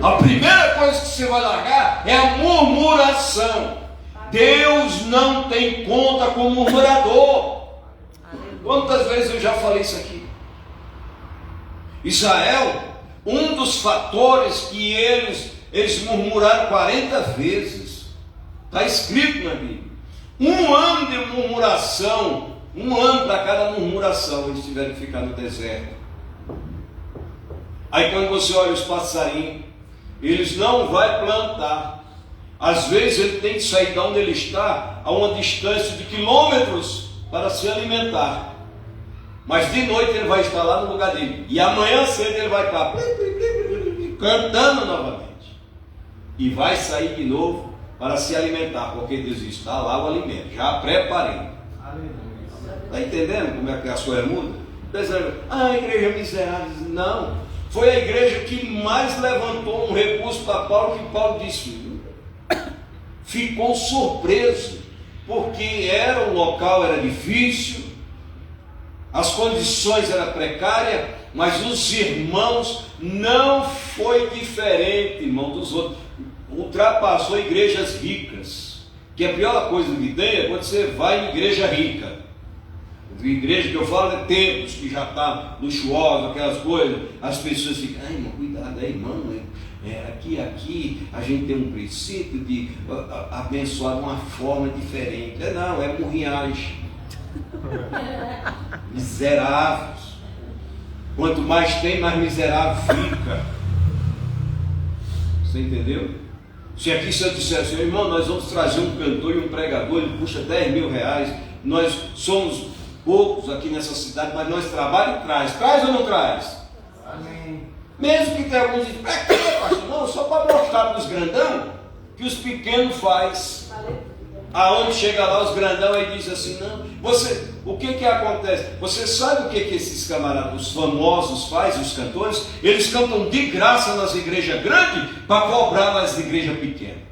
A: A primeira coisa que você vai largar é a murmuração. Deus não tem conta com murmurador. Quantas vezes eu já falei isso aqui? Israel, um dos fatores que eles murmuraram 40 vezes, está escrito na Bíblia. 1 ano de murmuração, 1 ano para cada murmuração, eles tiveram que ficar no deserto. Aí quando você olha os passarinhos, eles não vão plantar. Às vezes ele tem que sair de onde ele está, a uma distância de quilômetros, para se alimentar. Mas de noite ele vai estar lá no lugar dele. E amanhã cedo ele vai estar cantando novamente. E vai sair de novo para se alimentar, porque Deus está lá o alimento. Já preparei. Está entendendo como é que as coisas mudam? Pensando, a igreja miserável. Não. Foi a igreja que mais levantou um recurso para Paulo, que Paulo disse. Ficou surpreso, porque o local era difícil, as condições eram precárias, mas os irmãos não foi diferente, irmão, dos outros. Ultrapassou igrejas ricas, que a pior coisa que tem é quando você vai em igreja rica. Igreja que eu falo é templos que já está luxuoso, aquelas coisas, as pessoas ficam, ai irmão, cuidado aí, irmão, aqui a gente tem um princípio de abençoar de uma forma diferente. Não, é murriagem. Miseráveis. Quanto mais tem, mais miserável fica. Você entendeu? Se eu disser assim, irmão, nós vamos trazer um cantor e um pregador, ele custa 10 mil reais, nós somos poucos aqui nessa cidade, mas nós trabalhamos e traz ou não traz? Amém. Mesmo que tenha alguns dizem, para quê, pastor? Não, só para mostrar para os grandão que os pequenos faz. Aonde chega lá os grandão e diz assim, não, o que acontece? Você sabe o que esses camaradas, os famosos fazem, os cantores? Eles cantam de graça nas igrejas grandes para cobrar nas igrejas pequenas.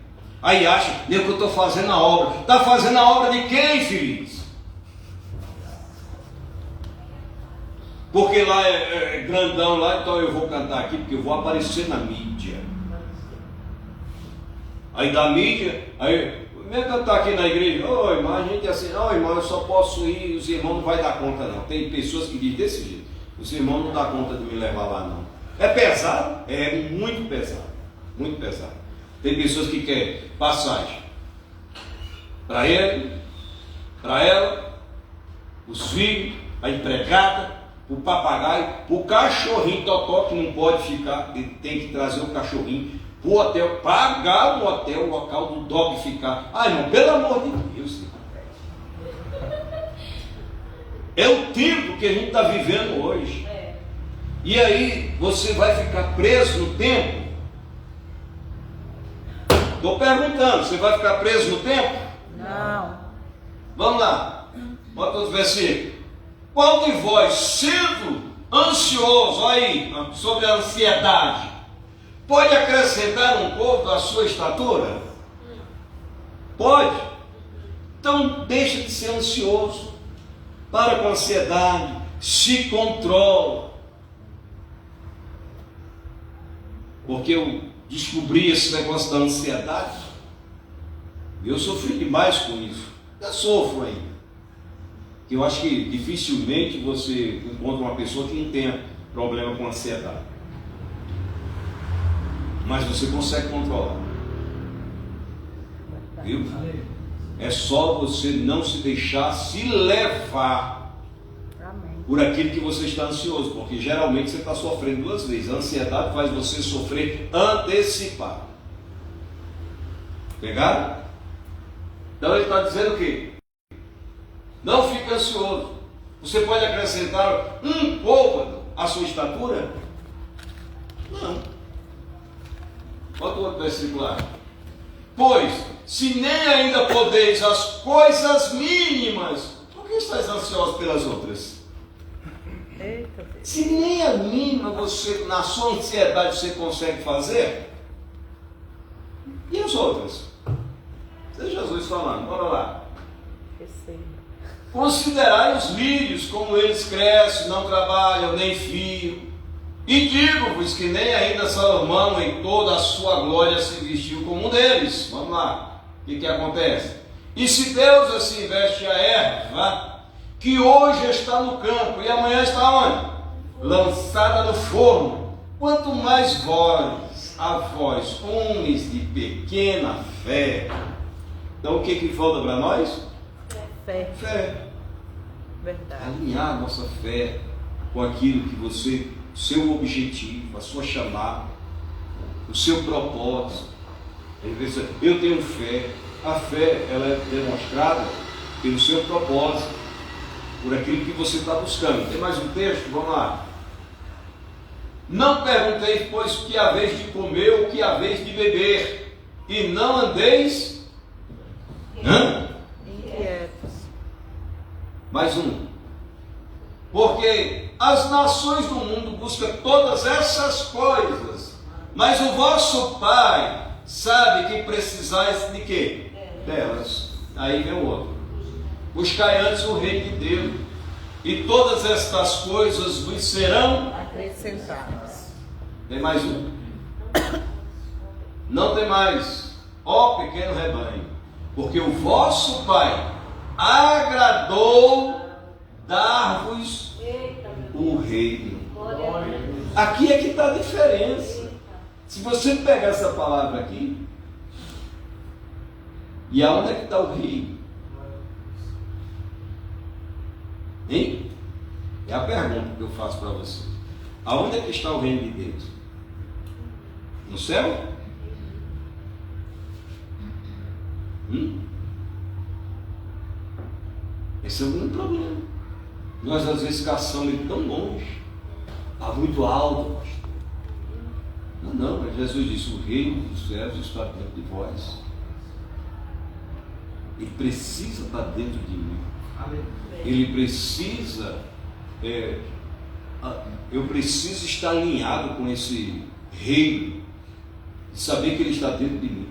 A: Aí acha, que eu estou fazendo a obra. Está fazendo a obra de quem, feliz? Porque lá é grandão lá, então eu vou cantar aqui, porque eu vou aparecer na mídia. Aí da mídia, aí vem cantar aqui na igreja, ô irmão, a gente é assim, ô irmão, eu só posso ir, os irmãos não vai dar conta não. Tem pessoas que dizem desse jeito, os irmãos não dão conta de me levar lá não. É pesado? É muito pesado, muito pesado. Tem pessoas que querem passagem para ele, para ela, os filhos, a empregada, o papagaio, o cachorrinho totó que não pode ficar, ele tem que trazer o cachorrinho para o hotel, pagar o hotel, o local do dog ficar. Ai, irmão, pelo amor de Deus. É o tempo que a gente está vivendo hoje. E aí você vai ficar preso no tempo? Estou perguntando, você vai ficar preso no tempo?
B: Não.
A: Vamos lá, bota os versículos. Qual de vós, sendo ansioso, aí, sobre a ansiedade, pode acrescentar um pouco à sua estatura? Pode. Então deixa de ser ansioso. Para com a ansiedade. Se controla. Porque eu descobri esse negócio da ansiedade. Eu sofri demais com isso. Eu sofro ainda. Eu acho que dificilmente você encontra uma pessoa que não tenha problema com ansiedade. Mas você consegue controlar. Viu? É só você não se deixar se levar por aquilo que você está ansioso, porque geralmente você está sofrendo duas vezes. A ansiedade faz você sofrer antecipado. Pegaram? Então ele está dizendo o quê? Não fique ansioso. Você pode acrescentar um côvado à sua estatura? Não. Bota o outro versículo lá. Pois, se nem ainda podeis as coisas mínimas, por que estáis ansiosos pelas outras? Se nem a mínima você, na sua ansiedade, você consegue fazer, e as outras? Isso é Jesus falando, bora lá. Considerai os lírios, como eles crescem, não trabalham, nem fiam. E digo-vos que nem ainda Salomão em toda a sua glória se vestiu como um deles. Vamos lá, o que acontece? E se Deus assim veste a erva, que hoje está no campo e amanhã está onde? Lançada no forno, quanto mais vós, a vós, homens de pequena fé. Então o que falta para nós?
B: Fé.
A: Fé.
B: Verdade.
A: Alinhar a nossa fé com aquilo que você, seu objetivo, a sua chamada, o seu propósito. Eu tenho fé. A fé, ela é demonstrada pelo seu propósito, por aquilo que você está buscando. Tem mais um texto? Vamos lá. Não pergunteis, pois, o que há vez de comer ou o que há vez de beber, e não andeis
B: inquietos.
A: Mais um. Porque as nações do mundo buscam todas essas coisas, mas o vosso Pai sabe que precisais de quê? Delas. Aí vem o outro. Buscai antes o reino de Deus, e todas estas coisas vos serão
B: Acrescentadas.
A: Tem mais um. Não tem mais, ó pequeno rebanho, porque o vosso Pai agradou dar-vos o reino. Aqui é que está a diferença. Se você pegar essa palavra aqui, e aonde é que está o reino? Hein? É a pergunta que eu faço para você. Aonde é que está o reino de Deus? No céu? Esse é o grande problema. Nós às vezes caçamos ele tão longe, está muito alto, pastor. Não, mas Jesus disse: o reino dos céus está dentro de vós. Ele precisa estar dentro de mim. Ele precisa, eu preciso estar alinhado com esse reino, de saber que ele está dentro de mim.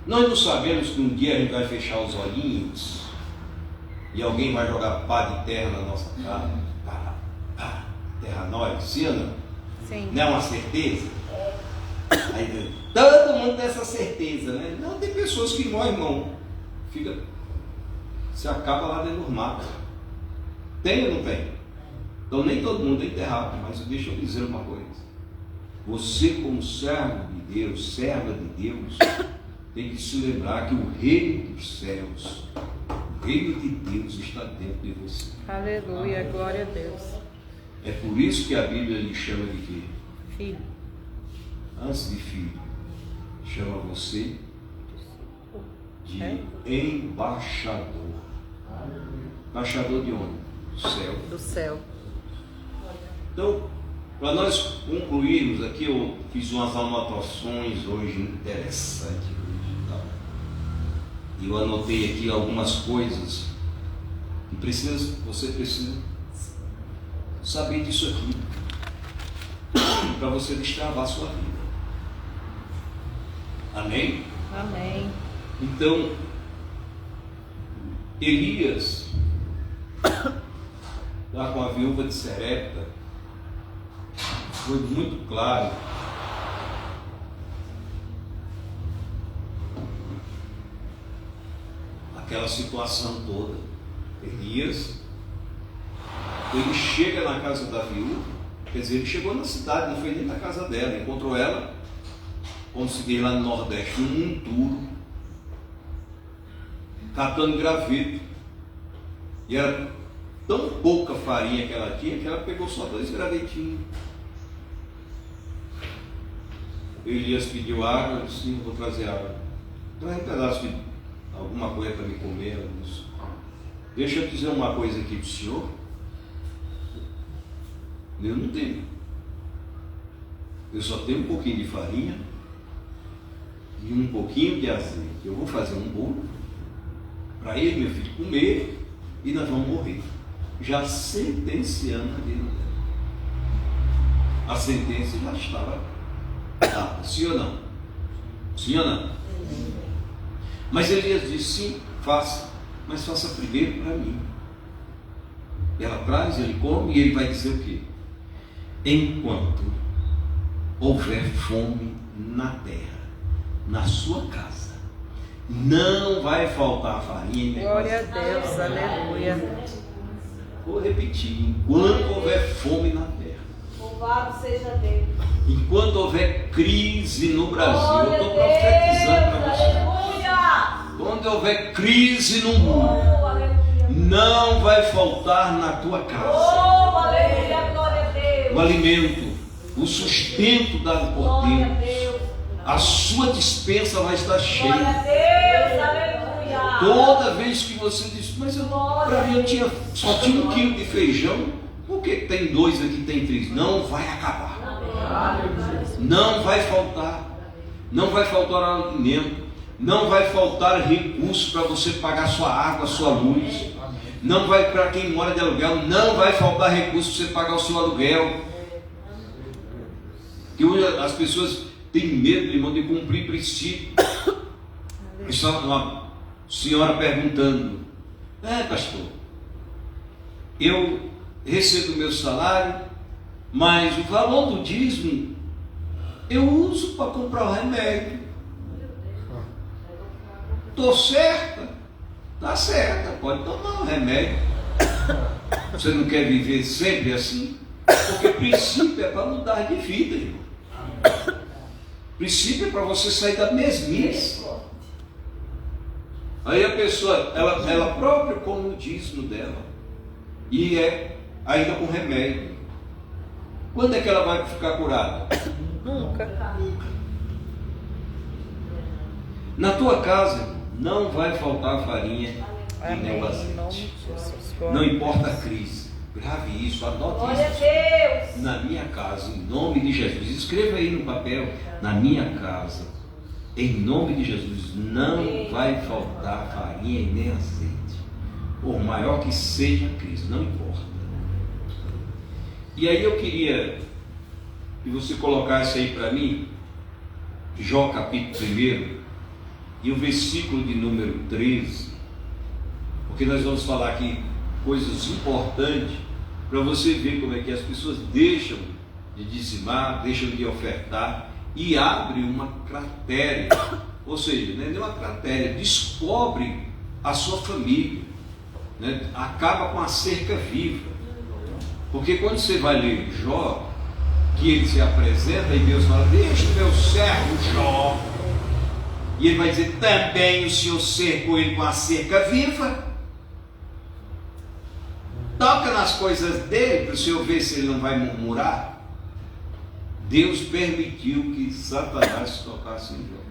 A: Nós não sabemos que um dia a gente vai fechar os olhinhos e alguém vai jogar pá de terra na nossa cara. Terra nós, sim ou não?
B: Sim.
A: Não é uma certeza? Aí, todo mundo tem essa certeza, né? Não, tem pessoas que morrem, irmão, se acaba lá dentro do mato. Tem ou não tem? Então nem todo mundo é enterrado, mas deixa eu dizer uma coisa. Você, como servo de Deus, serva de Deus, tem que se lembrar que o reino dos céus, o reino de Deus está dentro de você.
B: Aleluia, glória a Deus.
A: É por isso que a Bíblia lhe chama de quê?
B: Filho.
A: Antes de filho, chama você de embaixador. Embaixador de onde? Do céu.
B: Do céu.
A: Então, para nós concluirmos aqui, eu fiz umas anotações hoje interessantes. E eu anotei aqui algumas coisas que você precisa saber disso aqui, para você destravar a sua vida. Amém?
B: Amém.
A: Então, Elias, lá com a viúva de Serepta, foi muito claro. Aquela situação toda. Elias, ele chega na casa da viúva, quer dizer, ele chegou na cidade, não foi nem na casa dela, encontrou ela, como se diz lá no Nordeste, um monturo, catando graveto. E era tão pouca farinha que ela tinha, que ela pegou só 2 gravetinhos. Elias pediu água, eu disse: sim, vou trazer água. Traz um pedaço de alguma coisa para me comer. Deixa eu dizer uma coisa aqui do senhor. Eu não tenho. Eu só tenho um pouquinho de farinha e um pouquinho de azeite. Eu vou fazer um bolo para ele, meu filho, comer, e nós vamos morrer. Já sentenciando a vida dela. A sentença já estava dada, sim ou não? Sim ou não? Mas Elias disse: sim, faça, mas faça primeiro para mim. Ela traz, ele come, e ele vai dizer o quê? enquanto houver fome na terra, na sua casa, não vai faltar farinha.
B: Glória a Deus, aleluia.
A: Vou repetir: enquanto houver fome na terra,
C: Louvado seja Deus.
A: enquanto houver crise no Brasil,
C: Glória
A: eu estou
C: a
A: profetizando
C: Deus,
A: para você.
C: aleluia.
A: Quando houver crise no mundo,
C: Oh, aleluia.
A: não vai faltar na tua casa
C: Oh, aleluia, glória a Deus.
A: o alimento, o sustento dado por
C: Glória a
A: Deus.
C: Deus.
A: A sua dispensa vai estar
C: Glória a
A: cheia.
C: Deus, aleluia.
A: Toda vez que você diz, mas para mim só tinha 1 quilo de feijão, por que tem 2 aqui, tem 3? Não vai acabar. Não vai faltar. Não vai faltar alimento. Não vai faltar recursos para você pagar sua água, sua luz. Não vai, para quem mora de aluguel, não vai faltar recursos para você pagar o seu aluguel. Que hoje as pessoas têm medo, irmão, de cumprir princípio. Uma senhora perguntando: pastor, eu recebo o meu salário, mas o valor do dízimo eu uso para comprar o remédio. Estou certa? Está certa, pode tomar o remédio. Você não quer viver sempre assim? Porque princípio é para mudar de vida, irmão. Princípio é para você sair da mesmice. Aí a pessoa, ela própria come o dízimo dela, e é ainda com remédio. Quando é que ela vai ficar curada?
B: Nunca.
A: Na tua casa não vai faltar farinha e nem o
B: Amém. Em nome
A: azeite.
B: de Jesus.
A: Não importa a crise, grave isso, adote
C: Glória a
A: isso.
C: Deus.
A: Na minha casa, em nome de Jesus, escreva aí no papel: na minha casa, em nome de Jesus, não vai faltar farinha e nem azeite. Por maior que seja a crise, não importa. E aí eu queria que você colocasse aí para mim Jó capítulo 1 e o versículo de número 13, porque nós vamos falar aqui coisas importantes para você ver como é que as pessoas deixam de dizimar, deixam de ofertar e abrem uma cratera, ou seja, não é uma cratera, descobre a sua família, né? Acaba com a cerca viva. Porque quando você vai ler Jó, que ele se apresenta e Deus fala: deixa o meu servo Jó, e ele vai dizer: também o Senhor cercou ele com a cerca viva. Toca nas coisas dele para o Senhor ver se ele não vai murmurar. Deus permitiu que Satanás tocasse em Jó.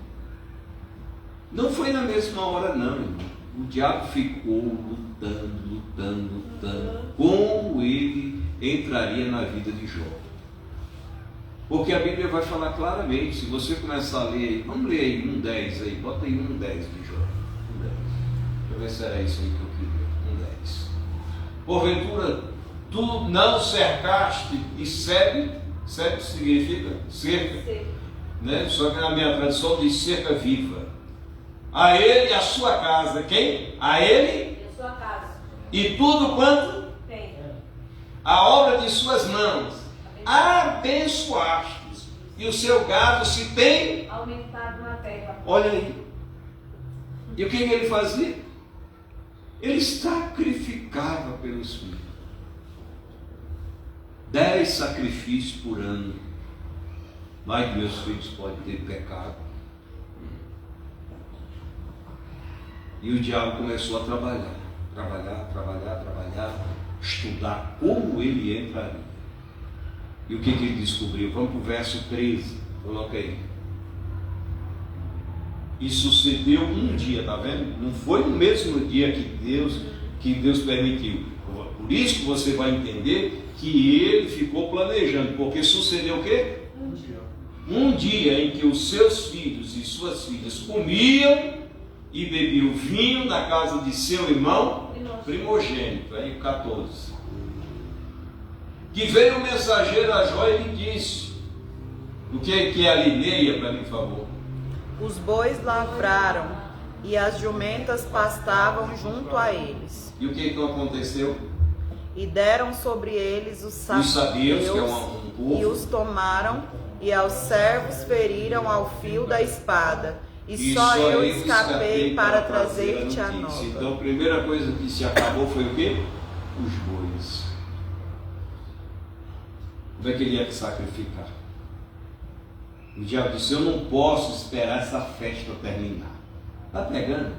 A: Não foi na mesma hora não, irmão. O diabo ficou lutando, como ele entraria na vida de Jó. Porque a Bíblia vai falar claramente, se você começar a ler, vamos ler aí 1:10 aí, bota aí 1:10 de Jó. 1:10. Deixa eu ver se era isso aí que eu queria. 1:10. Porventura, tu não cercaste e sebe significa cerca, né? Só que na minha tradução diz cerca viva. A ele e a sua casa, quem? A ele
C: E a sua casa.
A: e tudo quanto
C: Tem.
A: a obra de suas mãos abençoastes, e o seu gado se tem
C: Aumentado na terra.
A: Olha aí. E o que ele fazia? Ele sacrificava pelos filhos. 10 sacrifícios por ano. Vai que meus filhos podem ter pecado. E o diabo começou a trabalhar, estudar como ele entraria. E o que ele descobriu? Vamos para o verso 13, coloca aí. E sucedeu um dia, tá vendo? Não foi no mesmo dia que Deus permitiu. Por isso que você vai entender que ele ficou planejando, porque sucedeu o quê? Um dia em que os seus filhos e suas filhas comiam e bebiam vinho na casa de seu irmão primogênito, aí 14. Que veio o mensageiro a Jó e lhe disse: o que é ali? Leia para mim, por favor.
B: Os bois lavraram e as jumentas pastavam junto a eles.
A: E o que então aconteceu?
B: E deram sobre eles os
A: sabeus, que é
B: sabeus,
A: um povo,
B: e os tomaram, e aos servos feriram ao fio da espada. E só eu escapei para trazer-te a nova.
A: Então a primeira coisa que se acabou foi o quê? Os bois. Como é que ele ia sacrificar? O diabo disse: eu não posso esperar essa festa terminar. Está pegando?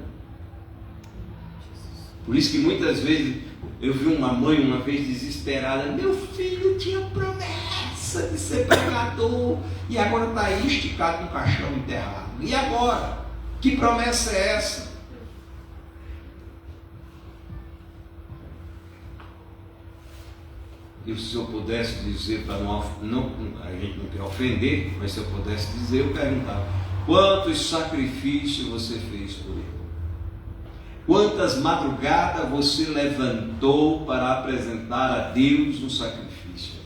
A: Por isso que muitas vezes eu vi uma mãe uma vez desesperada: meu filho tinha promessa de ser pregador e agora está aí esticado no caixão enterrado. E agora? Que promessa é essa? E se eu pudesse dizer, para não, a gente não quer ofender, mas se eu pudesse dizer, eu perguntava: quantos sacrifícios você fez por ele? Quantas madrugadas você levantou para apresentar a Deus um sacrifício?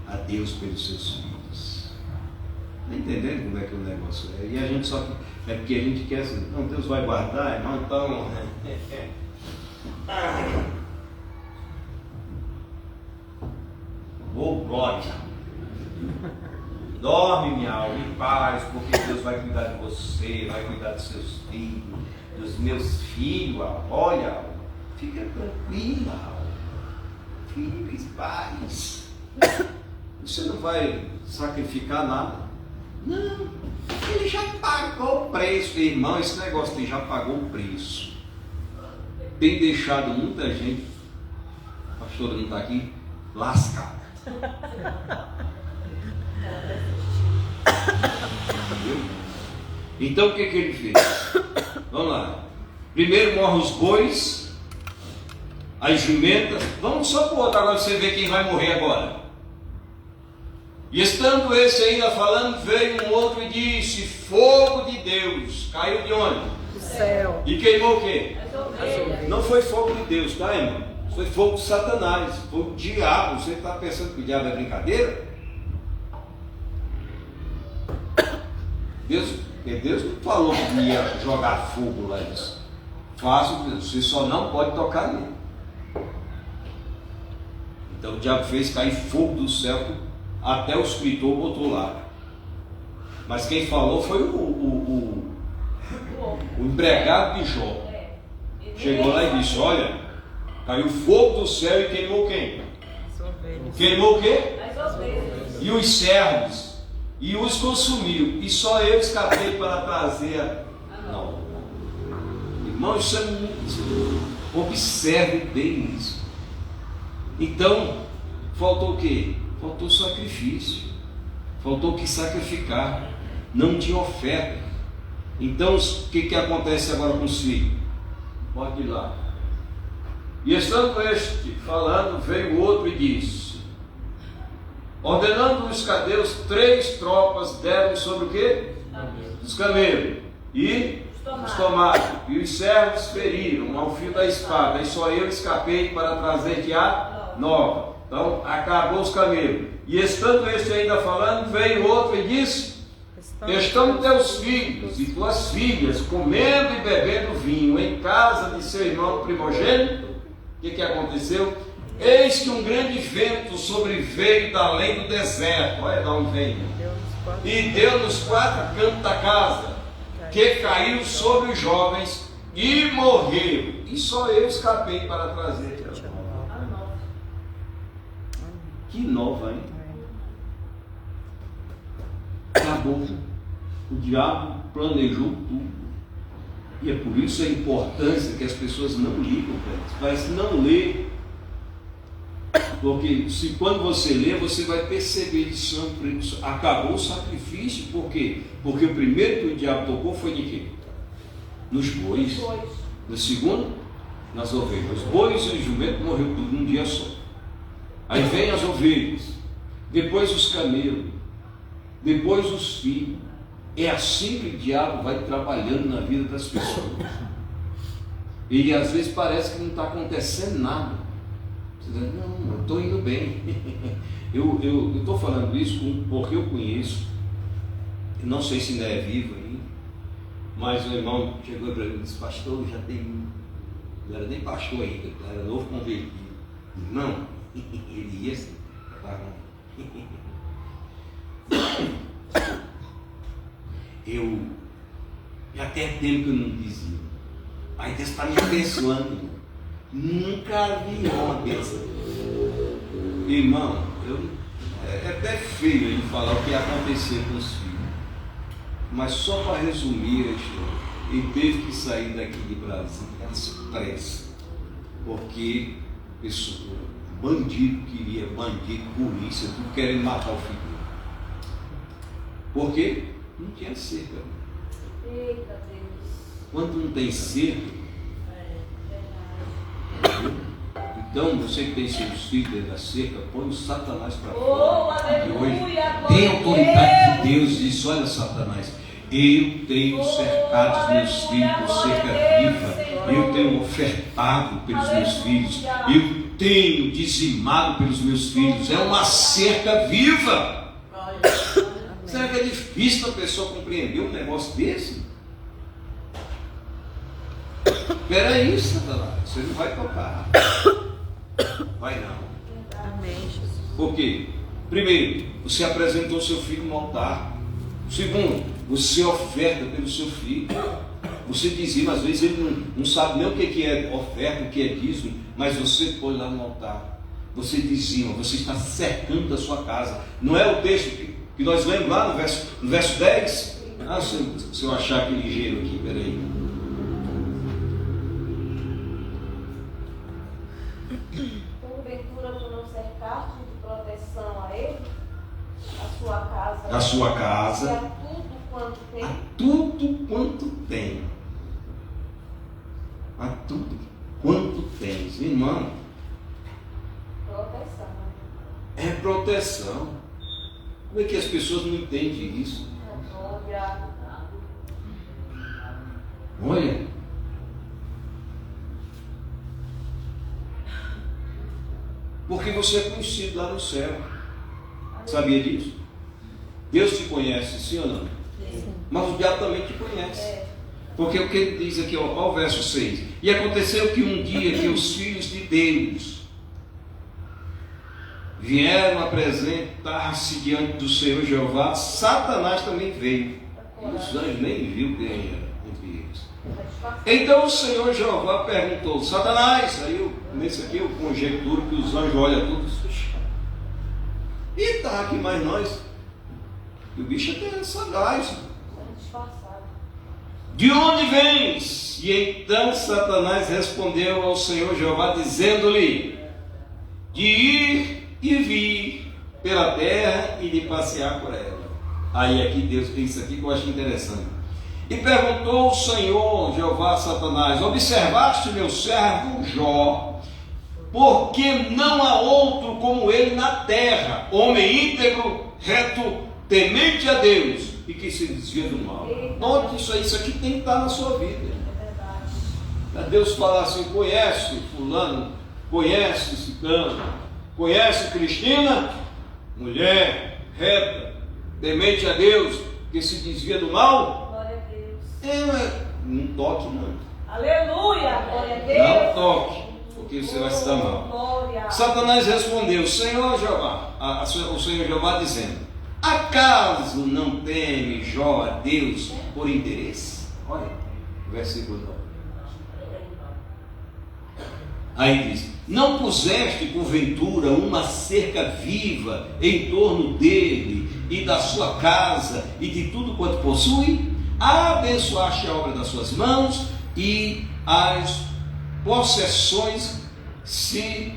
A: A Deus pelos seus filhos. Está entendendo como é que o negócio é? E a gente só... É porque a gente quer assim: não, Deus vai guardar, irmão, então... Oh, glória! Dorme, minha alma, em paz, porque Deus vai cuidar de você, vai cuidar dos seus filhos, dos meus filhos. Olha, fica tranquila, filhos, paz. Você não vai sacrificar nada. Não, ele já pagou o preço, irmão. Esse negócio ele já pagou o preço. Tem deixado muita gente, a pastora não está aqui, lascada. Então o que ele fez? Vamos lá. Primeiro morrem os bois, as jumentas. Vamos só para o outro agora, você ver quem vai morrer agora. E estando esse ainda falando, veio um outro e disse: fogo de Deus caiu de onde?
B: Do céu.
A: E queimou o quê? Não foi fogo de Deus, tá, irmão? Foi fogo de Satanás, foi o diabo. Você está pensando que o diabo é brincadeira? Deus não falou que ia jogar fogo lá nisso. Faça, você só não pode tocar nele. Então o diabo fez cair fogo do céu, até o escritor botou lá. Mas quem falou foi o empregado de Jó. Chegou lá e disse: olha, caiu fogo do céu e queimou quem? Queimou o quê? E os servos, e os consumiu, e só eu escapei para trazer a nova. Irmão, isso é muito... Observe bem isso. Então, faltou o quê? Faltou sacrifício. Faltou o que sacrificar. Não tinha oferta. Então, o que acontece agora com os filhos? Pode ir lá. E estando este falando, veio outro e disse: ordenando os cadeus, 3 tropas deram sobre o quê? Os camelos. E os tomaram. E os servos feriram ao fio da espada. E só eu escapei para trazer-te a nova. Então, acabou os camelos. E estando este ainda falando, veio outro e disse: estão teus filhos e tuas filhas comendo e bebendo vinho em casa de seu irmão primogênito. O que aconteceu? Eis que um grande vento sobreveio da além do deserto. Olha de onde vem. E deu nos 4 cantos da casa, que caiu sobre os jovens e morreram. E só eu escapei para trazer. Que nova, hein? Acabou. O diabo planejou tudo. E é por isso a importância que as pessoas não ligam para isso. Parece não ler. Porque se quando você lê, você vai perceber que acabou o sacrifício. Por quê? Porque o primeiro que o diabo tocou foi de quê? Nos bois. No segundo, nas ovelhas. Os bois e os jumentos morreram tudo num dia só. Aí vem as ovelhas, depois os camelos, depois os filhos. É assim que o diabo vai trabalhando na vida das pessoas. E às vezes parece que não está acontecendo nada. Você diz: não, eu estou indo bem. Eu estou falando isso porque eu conheço. Eu não sei se ainda é vivo ainda. Mas o irmão chegou para mim e disse: pastor, já tem... Não era nem pastor ainda, era novo convertido. Irmão, ele ia se preparar. Eu já até tempo que eu não dizia. Aí Deus está me abençoando, irmão. Nunca vi uma bênção. Irmão, é até feio ele falar o que ia acontecer com os filhos. Mas só para resumir a história, ele teve que sair daqui de Brasília às pressas. Porque bandido queria, bandido, polícia, tudo querendo matar o filho dele. Por quê? Não tinha cerca.
C: Eita Deus.
A: Quando não tem cerca, então você que tem seus filhos dentro da cerca, põe o Satanás para fora. E hoje tem autoridade de Deus e diz: olha, Satanás, eu tenho cercado os meus filhos com cerca viva, eu tenho ofertado pelos meus filhos, eu tenho dizimado pelos meus filhos, é uma cerca viva. Será que é difícil a pessoa compreender um negócio desse? Espera aí, Satanás, você não vai tocar. Vai não.
B: Amém, Jesus.
A: Por quê? Primeiro, você apresentou seu filho no altar. Segundo, você oferta pelo seu filho. Você dizima, às vezes ele não sabe nem o que é oferta, o que é dízimo, mas você põe lá no altar. Você dizima, você está cercando a sua casa. Não é o texto que nós lemos lá no verso 10? Ah, se eu achar aquele ligeiro aqui, peraí.
C: Porventura tu não cercaste de proteção a ele, a sua casa,
A: Na sua casa,
C: e a tudo quanto tem.
A: a tudo quanto tem. A tudo quanto tens. Irmão,
C: Proteção.
A: é proteção. Como é que as pessoas não entendem isso? Olha, porque você é conhecido lá no céu. Sabia disso? Deus te conhece, sim ou não?
B: Sim.
A: Mas o diabo também te conhece. Porque o que ele diz aqui, ó, o verso 6. E aconteceu que um dia que os filhos de Deus vieram apresentar-se diante do Senhor Jeová, Satanás também veio. E os anjos nem viu quem era entre eles. Então o Senhor Jeová perguntou: Satanás, aí nesse aqui eu conjecturo que os anjos olham tudo. E está aqui mais nós. E o bicho é sagaz. De onde vens? E então Satanás respondeu ao Senhor Jeová, dizendo-lhe: de ir e vir pela terra e de passear por ela. Aí aqui Deus tem isso aqui que eu acho interessante. E perguntou o Senhor Jeová a Satanás: observaste meu servo Jó, porque não há outro como ele na terra, homem íntegro, reto, temente a Deus e que se desvia do mal. Note isso aqui tem que estar na sua vida. Deus falar assim: conhece fulano, conhece ciclano, conhece Cristina, mulher reta, temente a Deus, que se desvia do mal.
C: Glória a Deus.
A: Não toque não.
C: Aleluia. Glória a Deus.
A: Não toque, porque você vai se dar mal.
C: Glória.
A: Satanás respondeu: Senhor Jeová, o Senhor Jeová dizendo: acaso não teme Jó a Deus por interesse? Olha, versículo 9. Aí diz: não puseste porventura uma cerca viva em torno dele e da sua casa e de tudo quanto possui? Abençoaste a obra das suas mãos e as possessões se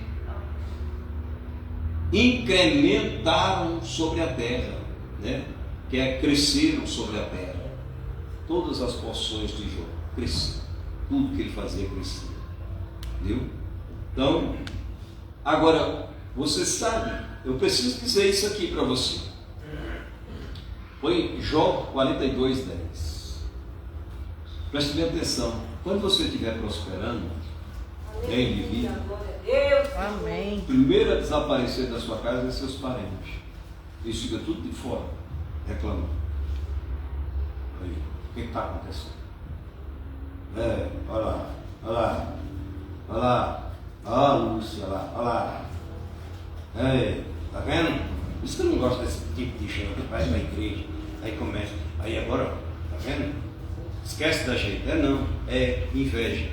A: incrementaram sobre a terra, né? Que é, cresceram sobre a terra. Todas as porções de Jó cresceram, tudo que ele fazia crescia. Viu? Então, agora, você sabe, eu preciso dizer isso aqui para você. Põe Jó 42:10. Preste bem atenção. Quando você estiver prosperando, bem de vida,
B: Amém.
A: primeiro a desaparecer da sua casa é seus parentes. Eles ficam tudo de fora, reclamando. Aí, o que está acontecendo? Olha lá, olha lá, olha lá.
D: Ó, Lúcia lá, olha lá. Ei, tá vendo? Por isso que eu não gosto desse tipo de gente que vai pra igreja. Aí começa. Aí agora, tá vendo? Esquece da gente. Não, é inveja.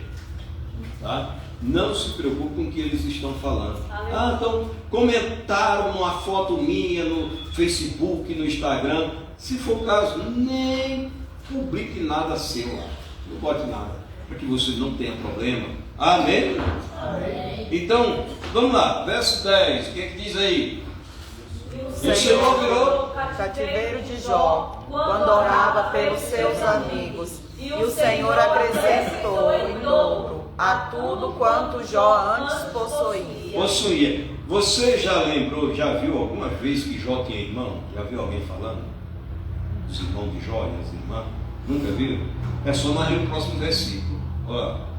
D: Tá? Não se preocupe com o que eles estão falando. Então comentaram uma foto minha no Facebook, no Instagram. Se for o caso, nem publique nada seu lá. Não bote nada, para que você não tenha problema. Amém? Amém. Então, vamos lá, verso 10, o que é que diz aí? E o Senhor virou
B: cativeiro de Jó, quando orava pelos seus amigos, e o Senhor acrescentou em dobro a tudo quanto Jó antes possuía.
A: Você já lembrou, já viu alguma vez que Jó tinha irmão? Já viu alguém falando? Os irmãos de Jó e as irmãs? Nunca viu? É só nós ler o próximo versículo. Olha.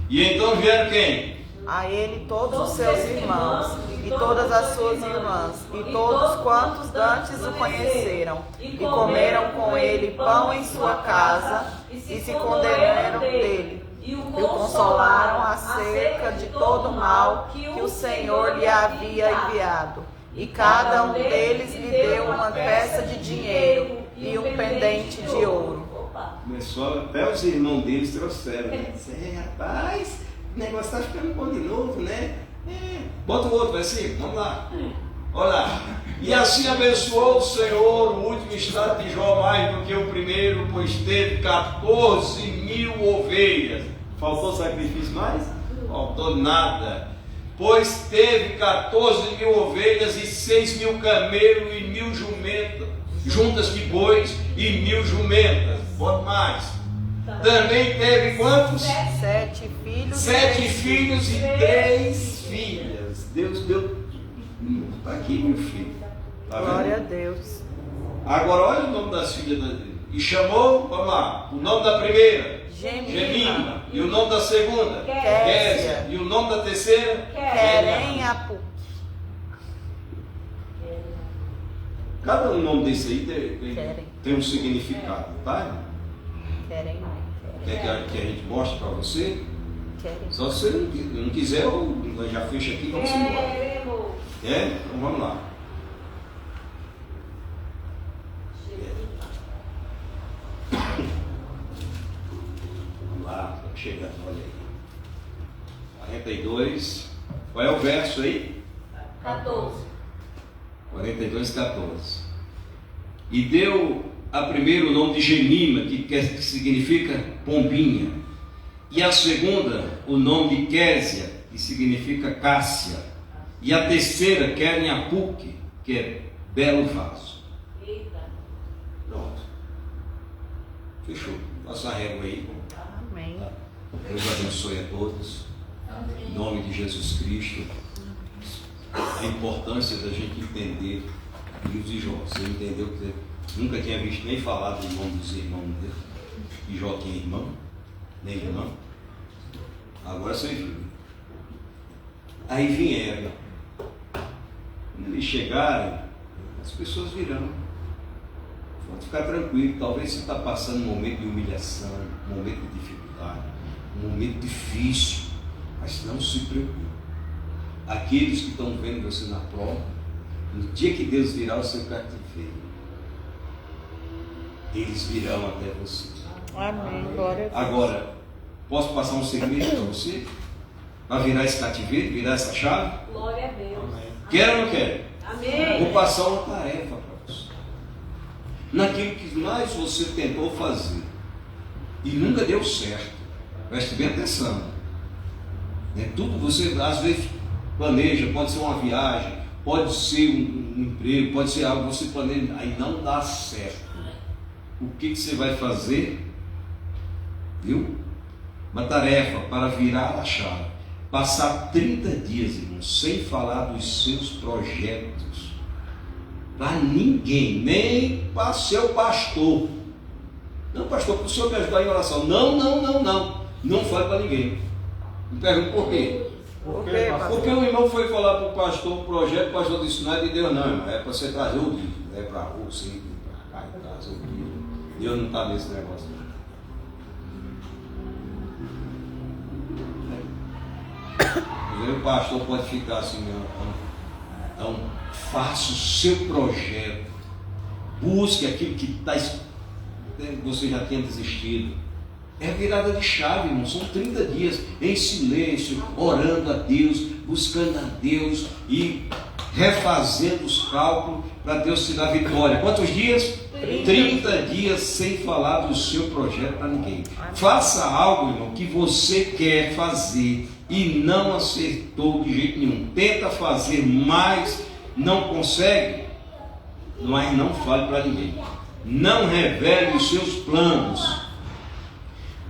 A: E então vieram quem?
B: A ele todos os seus irmãos, e todas as suas irmãs, e todos quantos dantes o conheceram, e comeram com ele pão em sua casa, e se condenaram dele, e o consolaram acerca de todo o mal que o Senhor lhe havia enviado. E cada um deles lhe deu uma peça de dinheiro e um pendente de ouro.
A: Começou, até os irmãos deles trouxeram, né? Rapaz, o negócio está ficando bom de novo, né? Bota o outro versículo, vamos lá. Olha lá. E assim abençoou o Senhor o último estado de Jó mais do que o primeiro, pois teve 14.000 ovelhas. Faltou sacrifício mais? Faltou nada. Pois teve 14.000 ovelhas e 6.000 camelos e 1.000 jumentas, juntas de bois e 1.000 jumentas. Bota mais. Também teve quantos?
B: 7 filhos.
A: 7 filhos e 3 filhas. Deus deu. Está aqui, meu filho. Tá vendo?
B: Glória a Deus.
A: Agora olha o nome das filhas e chamou, vamos lá, o nome da primeira,
B: Gemima.
A: E o nome da segunda,
B: Késia.
A: E o nome da terceira,
B: Querem a Pu.
A: Cada um nome desse aí tem um significado, tá?
B: Querem.
A: Quer que a gente mostre para você?
B: Querem.
A: Só se você não quiser, eu já fecho aqui e vamos embora. É? Então vamos lá. Vamos lá, está chegando, olha aí. 42. Qual é o verso aí?
C: 14.
A: 42, 14. E deu a primeira o nome de Gemima, que significa pombinha. E a segunda, o nome de Késia, que significa cássia. E a terceira, Querem-Apuque, que é belo vaso.
C: Eita.
A: Pronto. Fechou. Passa a régua aí.
B: Amém.
A: Deus abençoe a todos. Em nome de Jesus Cristo. A importância da gente entender o livro de Jó. Você entendeu que nunca tinha visto nem falar do nome dos irmãos dele. E Jó tinha irmão, nem irmã. Agora você viu. Aí vieram. Quando eles chegarem, as pessoas virão. Pode ficar tranquilo. Talvez você está passando um momento de humilhação, um momento de dificuldade, um momento difícil. Mas não se preocupe. Aqueles que estão vendo você na prova, no dia que Deus virar o seu cativeiro, eles virão até você.
B: Amém. Glória a Deus.
A: Agora, posso passar um segredo para você? Para virar esse cativeiro, virar essa chave?
C: Glória a Deus.
A: Quer ou não quer?
C: Amém.
A: Vou passar uma tarefa para você. Naquilo que mais você tentou fazer e nunca deu certo. Preste bem atenção. Tudo você às vezes planeja, pode ser uma viagem, pode ser um emprego, pode ser algo que você planeja, aí não dá certo. O que você vai fazer? Viu? Uma tarefa para virar a chave. Passar 30 dias, irmãos, sem falar dos seus projetos para ninguém, nem para seu pastor. Não, pastor, para o senhor me ajudar em oração. Não fale para ninguém. Me pergunto por quê? Porque o irmão foi falar para o pastor o projeto, o pastor disse: não é de Deus, não, irmão, é para você trazer o dízimo, é para a rua, sim, para cá e trazer o dízimo. Deus não está nesse negócio. O pastor pode ficar assim, então faça o seu projeto, busque aquilo que você já tinha desistido. É a virada de chave, irmão. São 30 dias em silêncio, orando a Deus, buscando a Deus e refazendo os cálculos para Deus te dar vitória. Quantos dias? 30 dias sem falar do seu projeto para ninguém. Faça algo, irmão, que você quer fazer e não acertou de jeito nenhum. Tenta fazer, mas não consegue. Mas não fale para ninguém. Não revele os seus planos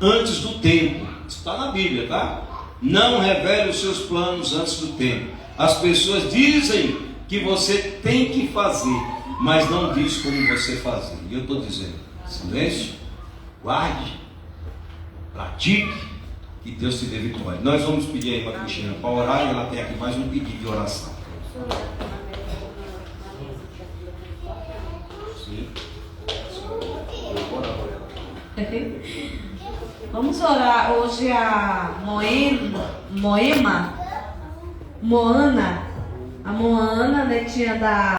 A: antes do tempo. Isso está na Bíblia, tá? Não revele os seus planos antes do tempo. As pessoas dizem que você tem que fazer, mas não diz como você fazer. E eu estou dizendo, silêncio, guarde, pratique, que Deus te dê vitória. Nós vamos pedir aí para a Cristina para orar, e ela tem aqui mais um pedido de oração. Sim.
E: Vamos orar hoje a Moana, a Moana, netinha da